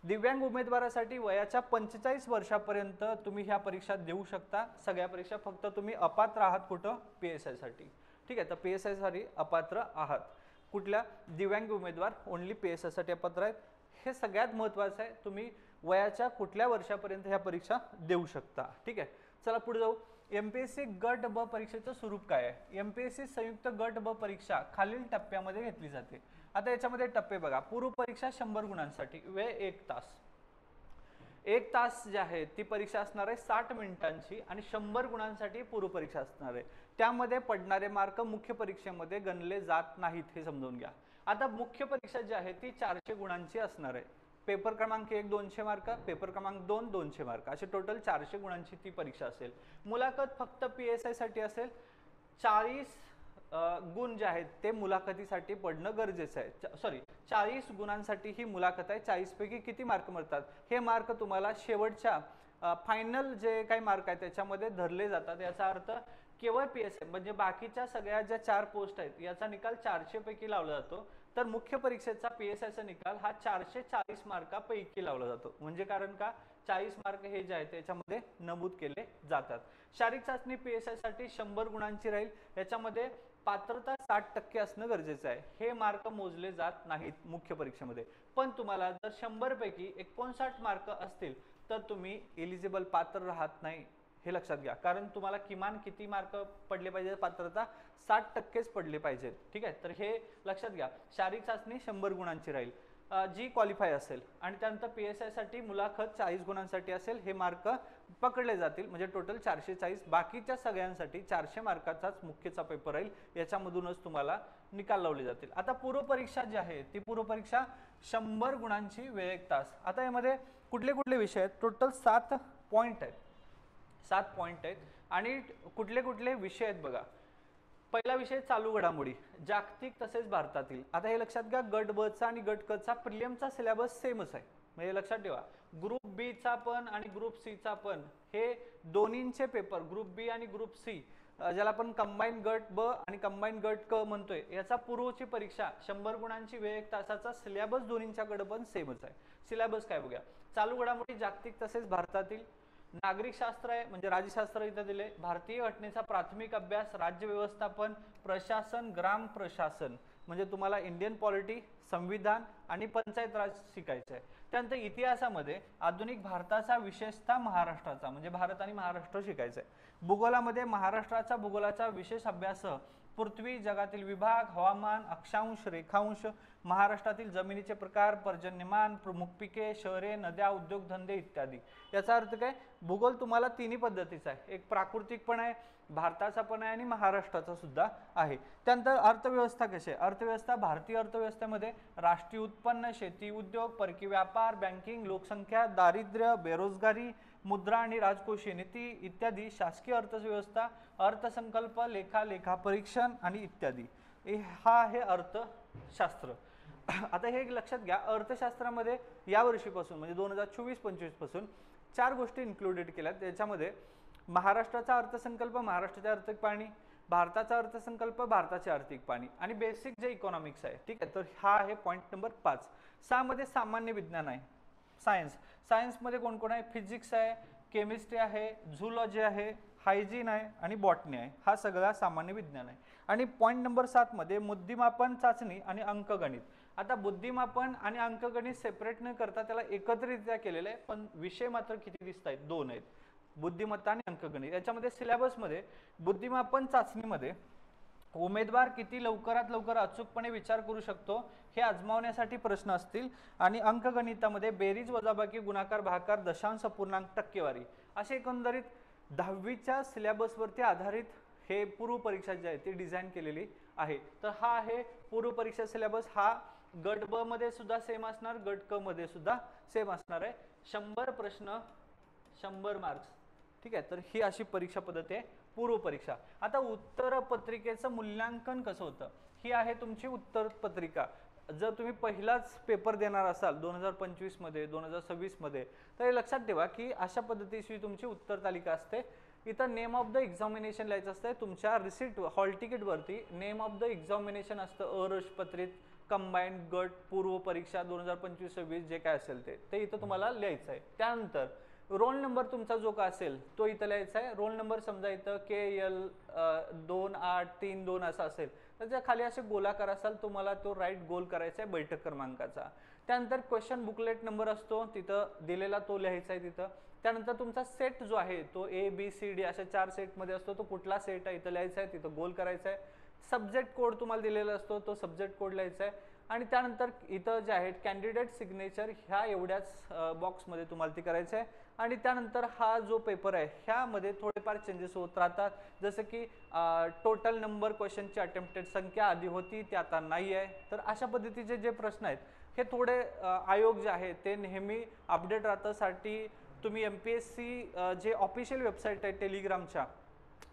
दिव्यांग उमेदवारासाठी वयाच्या 45 वर्षापर्यंत तुम्ही ह्या परीक्षा देऊ शकता. सगळ्या परीक्षा, फक्त तुम्ही अपात्र आहात कुठं, PSI साठी, ठीक आहे. तर PSI साठी अपात्र आहात. कुठल्या, दिव्यांग उमेदवार ओनली PSI साठी अपात्र आहेत. हे सगळ्यात महत्त्वाचं आहे. तुम्ही वयाच्या कुठल्या वर्षापर्यंत ह्या परीक्षा देऊ शकता, ठीक आहे. चला पुढे जाऊ. MPSC गट ब परीक्षेचं स्वरूप काय आहे? MPSC संयुक्त गट ब परीक्षा खालील टप्प्यामध्ये घेतली जाते. आता याच्यामध्ये टप्पे बघा. पूर्व परीक्षा 100 गुणांसाठी, वेळ 1 तास. 1 तास जी आहे ती परीक्षा असणार आहे 60 मिनिटांची आणि 100 गुणांसाठी पूर्व परीक्षा असणार आहे. त्यामध्ये पडणारे मार्क मुख्य परीक्षेमध्ये गणले जात नाहीत, हे समजून घ्या. आता मुख्य परीक्षा जी आहे ती 400 गुणांची असणार आहे. पेपर क्रमांक 1 200 मार्क, पेपर क्रमांक 2 200 मार्क, असे टोटल 400 गुणांची ती परीक्षा असेल. मुलाखत फक्त PSI साठी असेल. 40 गुण जे आहेत ते मुलाखतीसाठी पडणं गरजेचं आहे. सॉरी, 40 गुणांसाठी ही मुलाखत आहे. 40 पैकी किती मार्क मिळतात हे मार्क तुम्हाला शेवटच्या फायनल जे काही मार्क आहेत त्याच्यामध्ये धरले जातात. याचा अर्थ केवळ PSI म्हणजे बाकीच्या सगळ्या ज्या 4 पोस्ट आहेत याचा निकाल 400 पैकी लावला जातो, तर मुख्य परीक्षेचा PSIचा निकाल हा 440 मार्कापैकी लावला जातो. म्हणजे कारण का 40 मार्क हे जे आहेत त्याच्यामध्ये नमूद केले जातात. शारीरिक चाचणी PSI साठी 100 गुणांची राहील. याच्यामध्ये पात्रता 60% असणं गरजेचं आहे. हे मार्क मोजले जात नाहीत मुख्य परीक्षेमध्ये. पण तुम्हाला जर 100 पैकी 59 मार्क असतील तर तुम्ही एलिजिबल पात्र राहत नाही, हे लक्षात घ्या. कारण तुम्हाला किमान किती मार्क पडले पाहिजे, पात्रता 60%च पडले पाहिजेत. ठीक आहे, तर हे लक्षात घ्या. शारीरिक चाचणी 100 गुणांची राहील जी क्वालिफाय असेल, आणि त्यानंतर PSI साठी मुलाखत 40 गुणांसाठी असेल. हे मार्क पकडले जातील, म्हणजे टोटल 440. बाकीच्या सगळ्यांसाठी 400 मार्काचाच मुख्यचा पेपर राहील, याच्यामधूनच तुम्हाला निकाल लावले जातील. आता पूर्व परीक्षा जी आहे ती पूर्व परीक्षा 100 गुणांची वेळ 1 तास. आता यामध्ये कुठले कुठले विषय आहेत, टोटल 7 पॉईंट आहेत. 7 पॉईंट आहेत आणि कुठले कुठले विषय आहेत बघा. पहिला विषय चालू घडामोडी, जागतिक तसेच भारतातील. आता हे लक्षात घ्या, गट ब चा आणि गट क चा प्रिलियमचा सिलेबस सेमच आहे, म्हणजे लक्षात ठेवा. ग्रुप बी चा पण आणि ग्रुप सी चा पण हे दोन्हींचे पेपर, ग्रुप बी आणि ग्रुप सी, ज्याला आपण कंबाईन गट ब आणि कंबाईन गट क म्हणतोय, याचा पूर्वची परीक्षा 100 गुणांची वेळ 1 तासाचा सिलेबस दोन्हींच्याकडे पण सेमच आहे. सिलेबस काय बघूया. चालू घडामोडी जागतिक तसेच भारतातील. नागरिक शास्त्र आहे म्हणजे राज्यशास्त्र इथं दिले. भारतीय घटनेचा प्राथमिक अभ्यास, राज्य व्यवस्थापन, प्रशासन, ग्राम प्रशासन, म्हणजे तुम्हाला इंडियन पॉलिटी, संविधान आणि पंचायत राज शिकायचं आहे. त्यानंतर इतिहासामध्ये आधुनिक भारताचा, विशेषतः महाराष्ट्राचा, म्हणजे भारत आणि महाराष्ट्र शिकायचं आहे. भूगोलामध्ये महाराष्ट्राचा भूगोलाचा विशेष अभ्यास, पृथ्वी, जगातील विभाग, हवामान, अक्षांश, रेखांश, महाराष्ट्रातील जमिनीचे प्रकार, पर्जन्यमान, प्रमुख पिके, शहरे, नद्या, उद्योगधंदे इत्यादी. याचा अर्थ काय, भूगोल तुम्हाला तिन्ही पद्धतीचा आहे. एक प्राकृतिक पण आहे, भारताचा पण आहे आणि महाराष्ट्राचा सुद्धा आहे. त्यानंतर अर्थव्यवस्था कशी आहे. अर्थव्यवस्था, भारतीय अर्थव्यवस्थेमध्ये राष्ट्रीय उत्पन्न, शेती, उद्योग, परकीय व्यापार, बँकिंग, लोकसंख्या, दारिद्र्य, बेरोजगारी, मुद्रा आणि राजकोषीय नीती इत्यादी, शासकीय अर्थव्यवस्था, अर्थसंकल्प, लेखा, लेखापरीक्षण आणि इत्यादी. हा आहे अर्थशास्त्र. आता हे लक्षात घ्या, अर्थशास्त्रामध्ये या वर्षीपासून म्हणजे 2024-25 पासून 4 गोष्टी इन्क्लुडेड केल्यात. त्याच्यामध्ये महाराष्ट्राचा अर्थसंकल्प, महाराष्ट्राची आर्थिक पाहणी, भारताचा अर्थसंकल्प, भारताची आर्थिक पाहणी आणि बेसिक जे इकॉनॉमिक्स आहे. ठीक आहे, तर हा आहे पॉईंट नंबर 5. 6 मध्ये सामान्य विज्ञान आहे, सायन्स. सायन्समध्ये कोण कोण आहे, फिजिक्स आहे, केमिस्ट्री आहे, झूलॉजी आहे, हायजीन आहे आणि बॉटनी आहे. हा सगळा सामान्य विज्ञान आहे. आणि पॉईंट नंबर 7 मध्ये बुद्धिमापन चाचणी आणि अंकगणित. आता बुद्धिमापन आणि अंकगणित सेपरेट न करता त्याला एकत्रितरित्या केलेलं आहे, पण विषय मात्र किती दिसत आहेत, 2 आहेत, बुद्धिमत्ता आणि अंकगणित. याच्यामध्ये सिलेबसमध्ये बुद्धिमापन चाचणीमध्ये उमेदवार किती लवकरात लवकर अचूकपणे विचार करू शकतो हे आजमावण्यासाठी प्रश्न असतील. आणि अंकगणितामध्ये बेरीज, वजाबाकी, गुणाकार, भागाकार, दशांश, अपूर्णांक, टक्केवारी, असे एकंदरीत 10वीच्या सिलेबसवरती आधारित हे पूर्व परीक्षा जी आहे ती डिझाईन केलेली आहे. तर हा आहे पूर्व परीक्षा सिलेबस. हा गट ब मध्ये सुद्धा सेम असणार, गट क मध्ये सुद्धा सेम असणार आहे. 100 प्रश्न 100 मार्क्स. ठीक आहे, तर ही अशी परीक्षा पद्धती आहे पूर्व परीक्षा. आता उत्तर पत्रिकेचं मूल्यांकन कसं होतं, ही आहे तुमची उत्तर पत्रिका. जर तुम्ही पहिलाच पेपर देणार असाल 2025 मध्ये, 2026 मध्ये, तर हे लक्षात ठेवा की अशा पद्धतीची तुमची उत्तर तालिका असते. इथं नेम ऑफ द एक्झामिनेशन लिहायचं असतं. तुमच्या रिसिट हॉल तिकीट वरती नेम ऑफ द एक्झामिनेशन असतं, अरशपत्रित, कंबाईंड, गट, पूर्व परीक्षा 2025-26 जे काय असेल ते इथं तुम्हाला लिहायचं आहे. त्यानंतर रोल नंबर तुमचा जो का असेल तो इथं लिहायचा आहे. रोल नंबर समजा इथं KL 2832 असा असेल तर त्या खाली असे गोलाकार असाल, तुम्हाला तो राईट गोल करायचा आहे बैठक क्रमांकाचा. त्यानंतर क्वेश्चन बुकलेट नंबर असतो तिथं दिलेला, तो लिहायचा आहे तिथं. त्यानंतर तुमचा सेट जो आहे तो ABCD अशा 4 सेटमध्ये असतो, तो कुठला सेट आहे इथं लिहायचा आहे, तिथं गोल करायचा आहे. सब्जेक्ट कोड तुम्हाला दिलेला असतो, तो सब्जेक्ट कोड लिहायचा आहे. आणि त्यानंतर इथं जे आहेत कॅन्डिडेट सिग्नेचर ह्या एवढ्याच बॉक्समध्ये तुम्हाला ती करायचं आहे. आणि त्यानंतर हा जो पेपर आहे ह्यामध्ये थोडेफार चेंजेस होत राहतात, जसं की टोटल नंबर क्वेश्चनची अटेम्प्टेड संख्या आधी होती ती आता नाही आहे. तर अशा पद्धतीचे जे प्रश्न आहेत हे थोडे आयोग जे आहे ते नेहमी अपडेट राहण्यासाठी तुम्ही MPSC जे ऑफिशियल वेबसाईट आहे टेलिग्रामच्या,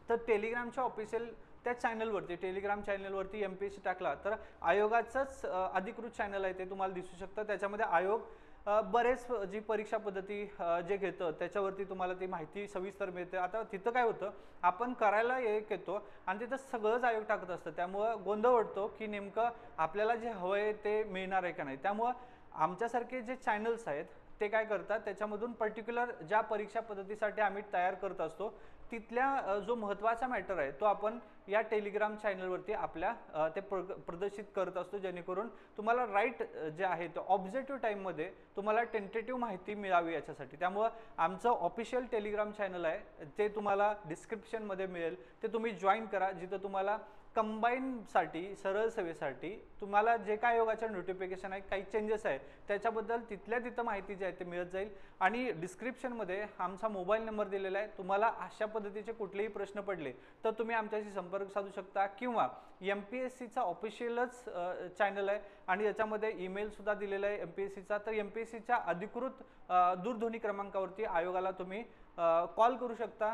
तर टेलिग्रामच्या ऑफिशियल त्या चॅनलवरती, टेलिग्राम चॅनलवरती MPSC टाकला तर आयोगाचंच अधिकृत चॅनल आहे ते तुम्हाला दिसू शकतं. त्याच्यामध्ये आयोग बरेच जी परीक्षा पद्धती जे घेतं त्याच्यावरती तुम्हाला ती माहिती सविस्तर मिळते. आता तिथं काय होतं, आपण करायला एक येतो आणि तिथं सगळंच आयोग टाकत असतं, त्यामुळं गोंधळ उडतो की नेमकं आपल्याला जे हवं आहे ते मिळणार आहे का नाही. त्यामुळं आमच्यासारखे जे चॅनल्स आहेत ते काय करतात, त्याच्यामधून पर्टिक्युलर ज्या परीक्षा पद्धतीसाठी आम्ही तयार करत असतो तिथल्या जो महत्त्वाचा मॅटर आहे तो आपण या टेलिग्राम चॅनलवरती आपल्या ते प्रदर्शित करत असतो, जेणेकरून तुम्हाला राईट जे आहे ते ऑब्जेक्टिव्ह टाईममध्ये तुम्हाला टेंटेटिव्ह माहिती मिळावी याच्यासाठी. त्यामुळं आमचं ऑफिशियल टेलिग्राम चॅनल आहे, ते तुम्हाला डिस्क्रिप्शनमध्ये मिळेल, ते तुम्ही जॉईन करा, जिथं तुम्हाला कंबाईनसाठी सरळ सेवेसाठी तुम्हाला जे काय आयोगाच्या नोटिफिकेशन आहे, काही चेंजेस आहे त्याच्याबद्दल तिथल्या तिथं माहिती जी आहे ते मिळत जाईल. आणि डिस्क्रिप्शनमध्ये आमचा मोबाईल नंबर दिलेला आहे, तुम्हाला अशा पद्धतीचे कुठलेही प्रश्न पडले तर तुम्ही आमच्याशी संपर्क साधू शकता, किंवा MPSCचा ऑफिशियलच चॅनल आहे आणि याच्यामध्ये ईमेलसुद्धा दिलेला आहे MPSCचा. तर MPSCच्या अधिकृत दूरध्वनी क्रमांकावरती आयोगाला तुम्ही कॉल करू शकता,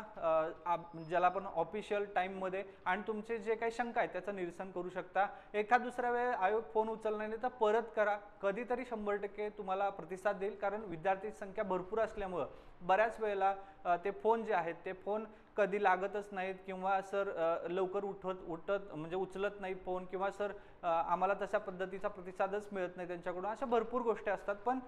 ज्याला आपण ऑफिशियल टाईममध्ये, आणि तुमचे जे काही शंका आहेत त्याचं निरसन करू शकता. एखाद दुसऱ्या वेळ आयोग फोन उचलणार नाही तर परत करा, कधीतरी 100% तुम्हाला प्रतिसाद देईल, कारण विद्यार्थी संख्या भरपूर असल्यामुळं बऱ्याच वेळेला ते फोन जे आहेत ते फोन कधी लागतच नाहीत, किंवा सर लवकर उठत म्हणजे उचलत नाही फोन, किंवा सर आम्हाला तशा पद्धतीचा प्रतिसादच मिळत नाही त्यांच्याकडून. अशा भरपूर गोष्टी असतात. पण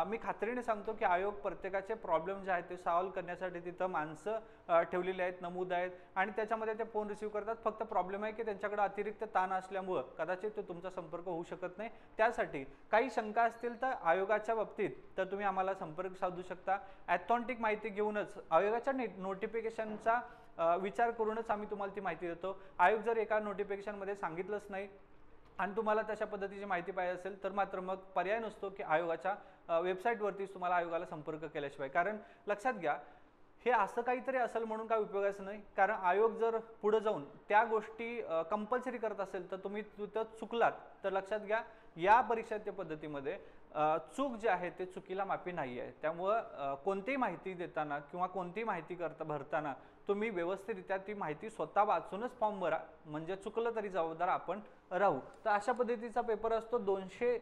मी खात्रीने सांगतो की आयोग प्रत्येकाचे प्रॉब्लेम जे आहेत ते सॉल्व्ह करण्यासाठी तिथं माणसं ठेवलेली आहेत, नमूद आहेत, आणि त्याच्यामध्ये ते फोन रिसीव्ह करतात. फक्त प्रॉब्लेम आहे की त्यांच्याकडे अतिरिक्त ताण असल्यामुळं कदाचित ते तुमचा संपर्क होऊ शकत नाही. त्यासाठी काही शंका असतील तर आयोगाच्या बाबतीत तर तुम्ही आम्हाला संपर्क साधू शकता. ऑथेंटिक माहिती घेऊनच आयोगाच्या नोटिफिकेशनचा विचार करूनच आम्ही तुम्हाला ती माहिती देतो. आयोग जर एका नोटिफिकेशनमध्ये सांगितलंच नाही आणि तुम्हाला तशा पद्धतीची माहिती पाहिजे असेल तर मात्र मग पर्याय नसतो की आयोगाच्या वेबसाईटवरतीच तुम्हाला आयोगाला संपर्क केल्याशिवाय. कारण लक्षात घ्या, हे असं काहीतरी असेल म्हणून काय उपयोगाचं नाही, कारण आयोग जर पुढे जाऊन त्या गोष्टी कंपल्सरी करत असेल तर तुम्ही तिथं चुकलात तर लक्षात घ्या, या परीक्षा पद्धतीमध्ये चूक जी आहे ते चुकीला माफी नाही आहे. त्यामुळं कोणतीही माहिती देताना किंवा कोणतीही माहिती भरताना तुम्ही व्यवस्थितरित्या ती माहिती स्वतः वाचूनच फॉर्म भरा, म्हणजे चुकलं तरी जबाबदार आपण राहू. तर अशा पद्धतीचा पेपर असतो. 200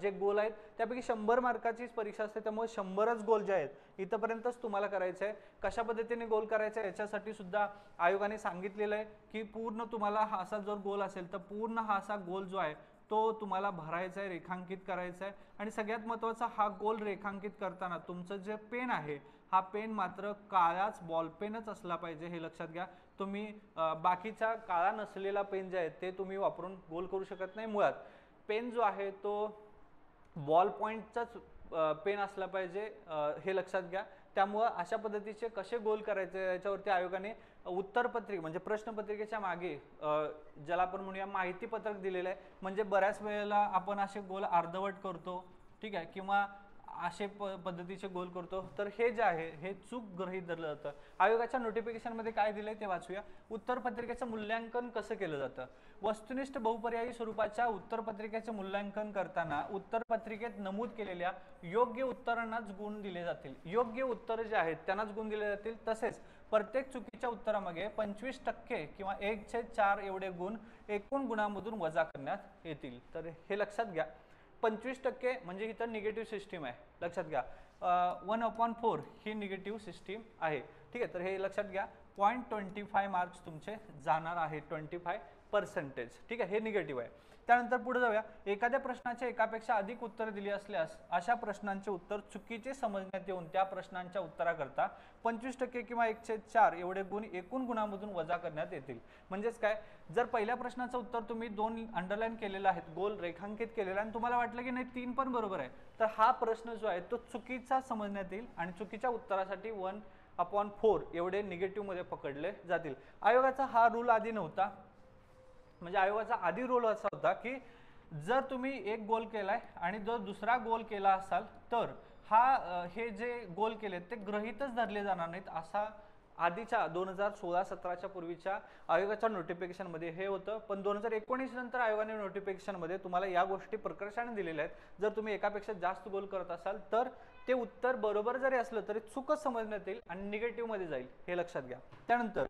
जे गोल आहेत त्यापैकी 100 मार्काचीच परीक्षा असते, त्यामुळे 100च गोल जे आहेत इथपर्यंतच तुम्हाला करायचं आहे. कशा पद्धतीने गोल करायचं आहे याच्यासाठी सुद्धा आयोगाने सांगितलेलं आहे की पूर्ण तुम्हाला हा असा जर गोल असेल तर पूर्ण हा असा गोल जो आहे तो तुम्हाला भरायचा आहे, रेखांकित करायचा आहे. आणि सगळ्यात महत्त्वाचा, हा गोल रेखांकित करताना तुमचं जे पेन आहे हा पेन मात्र काळाच बॉल पेनच असला पाहिजे, हे लक्षात घ्या. तुम्ही बाकीचा काळा नसलेला पेन जे आहे ते तुम्ही वापरून गोल करू शकत नाही. मुळात पेन जो आहे तो बॉल पॉईंटचाच पेन असला पाहिजे, हे लक्षात घ्या. त्यामुळं अशा पद्धतीचे कसे गोल करायचे याच्यावरती आयोगाने उत्तरपत्रिका म्हणजे प्रश्नपत्रिकेच्या मागे ज्याला आपण म्हणूया माहितीपत्रक दिलेलं आहे. म्हणजे बऱ्याच वेळेला आपण असे गोल अर्धवट करतो, ठीक आहे, किंवा असे पद्धतीचे गोल करतो, तर हे जे आहे हे चूक गृहीत धरलं जातं. आयोगाच्या नोटिफिकेशनमध्ये काय दिलंय ते वाचूया. उत्तरपत्रिकेचं मूल्यांकन कसं केलं जातं. वस्तुनिष्ठ बहुपर्यायी स्वरूपाच्या उत्तरपत्रिकेचे मूल्यांकन करताना उत्तरपत्रिकेत नमूद केलेल्या योग्य उत्तरांनाच गुण दिले जातील. योग्य उत्तर जे आहेत त्यांनाच गुण दिले जातील. तसेच प्रत्येक चुकीच्या उत्तरामागे 25% किंवा 1/4 एवढे गुण एकूण गुणांमधून वजा करण्यात येतील. तर हे लक्षात घ्या. 25% म्हणजे इथं निगेटिव्ह सिस्टीम आहे, लक्षात घ्या. 1/4 ही निगेटिव्ह सिस्टीम आहे, ठीक आहे. तर हे लक्षात घ्या. 0.25 मार्क्स तुमचे जाणार आहे, 25%, ठीक आहे, हे निगेटिव्ह आहे. त्यानंतर पुढे जाऊया. एखाद्या प्रश्नाचे एकापेक्षा अधिक उत्तर दिली असल्यास अशा प्रश्नांचे उत्तर चुकीचे समजण्यात येऊन त्या प्रश्नांच्या उत्तराकरता 25% किंवा 1/4 एवढे गुण एकूण गुणांमधून वजा करण्यात येतील. म्हणजेच काय, जर पहिल्या प्रश्नाचं उत्तर तुम्ही 2 अंडरलाईन केलेलं आहे, गोल रेखांकित केलेला, आणि तुम्हाला वाटलं की नाही 3 पण बरोबर आहे, तर हा प्रश्न जो आहे तो चुकीचा समजण्यात येईल आणि चुकीच्या उत्तरासाठी 1/4 एवढे निगेटिव्ह मध्ये पकडले जातील. आयोगाचा हा रूल आधी नव्हता. म्हणजे आयोगाचा आधी रोल असा होता की जर तुम्ही एक गोल केलाय आणि जर दुसरा गोल केला असाल तर हे जे गोल केले ते गृहीतच धरले जाणार नाहीत, असा आधीच्या 2016-17च्या पूर्वीच्या आयोगाच्या नोटिफिकेशनमध्ये हे होतं. पण 2019 नंतर आयोगाने नोटिफिकेशनमध्ये तुम्हाला या गोष्टी प्रकर्षाने दिलेल्या आहेत. जर तुम्ही एकापेक्षा जास्त गोल करत असाल तर ते उत्तर बरोबर जरी असलं तरी चूकच समजण्यात येईल आणि निगेटिव्ह मध्ये जाईल, हे लक्षात घ्या. त्यानंतर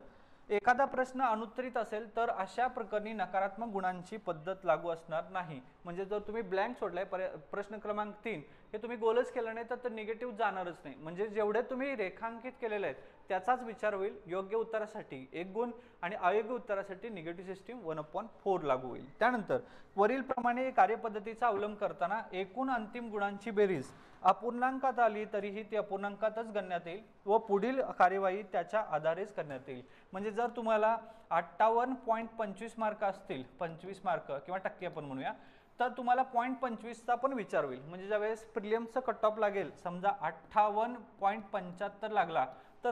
एखादा प्रश्न अनुत्तरित असेल तर अशा प्रकरणी नकारात्मक गुणांची पद्धत लागू असणार नाही. म्हणजे जर तुम्ही ब्लँक सोडलाय प्रश्न क्रमांक 3 हे तुम्ही गोलच केलं नाही तर निगेटिव्ह जाणारच नाही. म्हणजे जेवढे तुम्ही रेखांकित केलेले आहेत त्याचाच विचार होईल. योग्य उत्तरासाठी 1 गुण आणि अयोग्य उत्तरासाठी निगेटिव्ह सिस्टीम 1/4 लागू होईल. त्यानंतर वरील प्रमाणे कार्यपद्धतीचा अवलंब करताना एकूण अंतिम गुणांची बेरीज अपूर्णांकात आली तरीही ती अपूर्णांकातच गणण्यात येईल व पुढील कार्यवाही त्याच्या आधारेच करण्यात येईल. म्हणजे जर तुम्हाला 58.25 मार्क असतील, 25 मार्क किंवा टक्के आपण म्हणूया, तर तुम्हाला 0.25चा पण विचार होईल. म्हणजे ज्यावेळेस प्रिलिम्सचं कट ऑफ लागेल, समजा 58.75 लागला तर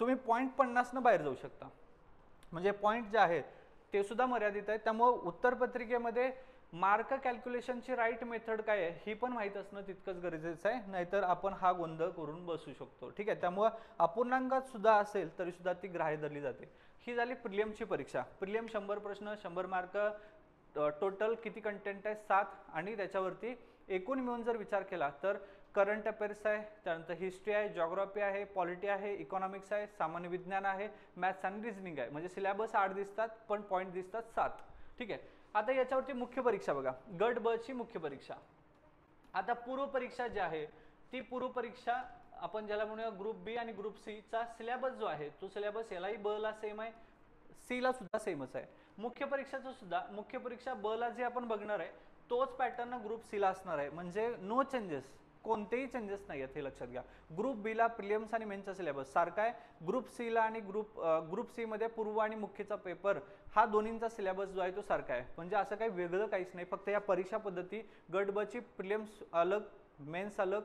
तुम्ही 0.50 न बाहेर जाऊ शकता. म्हणजे पॉईंट जे आहेत ते सुद्धा मर्यादित आहे. त्यामुळे उत्तरपत्रिकेमध्ये मार्क कॅल्क्युलेशनची राईट मेथड काय आहे ही पण माहीत असणं तितकंच गरजेचं आहे, नाहीतर आपण हा गोंधळ करून बसू शकतो. ठीक आहे, त्यामुळे अपूर्णांकात सुद्धा असेल तरी सुद्धा ती ग्राह्य धरली जाते. ही झाली प्रिलियमची परीक्षा. प्रिलियम 100 प्रश्न, 100 मार्क, टोटल किती कंटेंट आहे 7, आणि त्याच्यावरती एकूण मिळून जर विचार केला तर करंट अफेअर्स आहे, त्यानंतर हिस्ट्री आहे, जिओग्राफी आहे, पॉलिटी आहे, इकॉनॉमिक्स आहे, सामान्य विज्ञान आहे, मॅथ्स आणि रिझनिंग आहे. म्हणजे सिलेबस 8 दिसतात पण पॉईंट दिसतात 7. ठीक आहे, आता याच्यावरती मुख्य परीक्षा बघा, गट ब ची मुख्य परीक्षा. आता पूर्व परीक्षा जी आहे ती पूर्व परीक्षा आपण ज्याला म्हणूया ग्रुप बी आणि ग्रुप सी चा सिलेबस जो आहे तो सिलेबस यालाही ब ला सेम आहे, सी ला सुद्धा सेमच आहे. मुख्य परीक्षाचं सुद्धा मुख्य परीक्षा ब ला जे आपण बघणार आहे तोच पॅटर्न ग्रुप सी ला असणार आहे. म्हणजे नो चेंजेस, कोणतेही चेंजेस नाही आहेत हे लक्षात घ्या. ग्रुप बी ला प्रिलिम्स आणि मेन्सचा सिलेबस सारखा आहे. ग्रुप सी ला आणि ग्रुप सी मध्ये पूर्व आणि मुख्यचा पेपर हा दोन्हींचा सिलेबस जो आहे तो सारखा आहे. म्हणजे असं काही वेगळं काहीच नाही, फक्त या परीक्षा पद्धती गट ब ची प्रिलिम्स अलग, मेन्स अलग,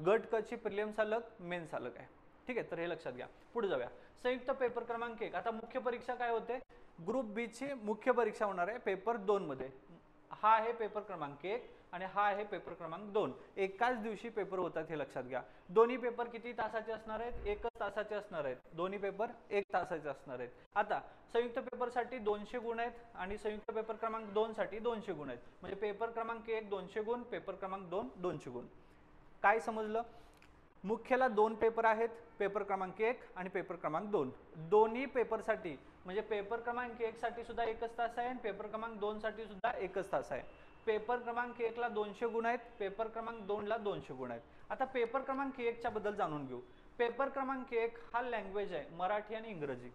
गट क ची प्रिलिम्स अलग, मेन्स अलग आहे. ठीक आहे, तर हे लक्षात घ्या. पुढे जाऊया. संयुक्त पेपर क्रमांक 1. आता मुख्य परीक्षा काय होते, ग्रुप बी ची मुख्य परीक्षा होणार आहे पेपर 2 मध्ये. हा आहे पेपर क्रमांक 1 आणि हा आहे पेपर क्रमांक 2. एकाच दिवशी पेपर होतात हे लक्षात घ्या. दोन्ही पेपर किती तासाचे असणार आहेत, 1 तासाचे असणार आहेत. दोन्ही पेपर 1 तासाचे असणार आहेत. आता संयुक्त पेपरसाठी 200 गुण आहेत आणि संयुक्त पेपर क्रमांक 2 साठी 200 गुण आहेत. म्हणजे पेपर क्रमांक 1 200 गुण, पेपर क्रमांक 2 200 गुण. काय समजलं? मुख्यला 2 पेपर आहेत, पेपर क्रमांक 1 आणि पेपर क्रमांक 2. दोन्ही पेपरसाठी म्हणजे पेपर क्रमांक 1 साठी सुद्धा 1 तास आहे आणि पेपर क्रमांक 2 साठी सुद्धा 1 तास आहे. पेपर क्रमांक 1 ला 200 गुण आहेत, पेपर क्रमांक 2 ला 200 गुण आहेत. आता पेपर क्रमांक 1 च्या बद्दल जाणून घेऊ. पेपर क्रमांक 1 हा लँग्वेज आहे, मराठी आणि इंग्रजी.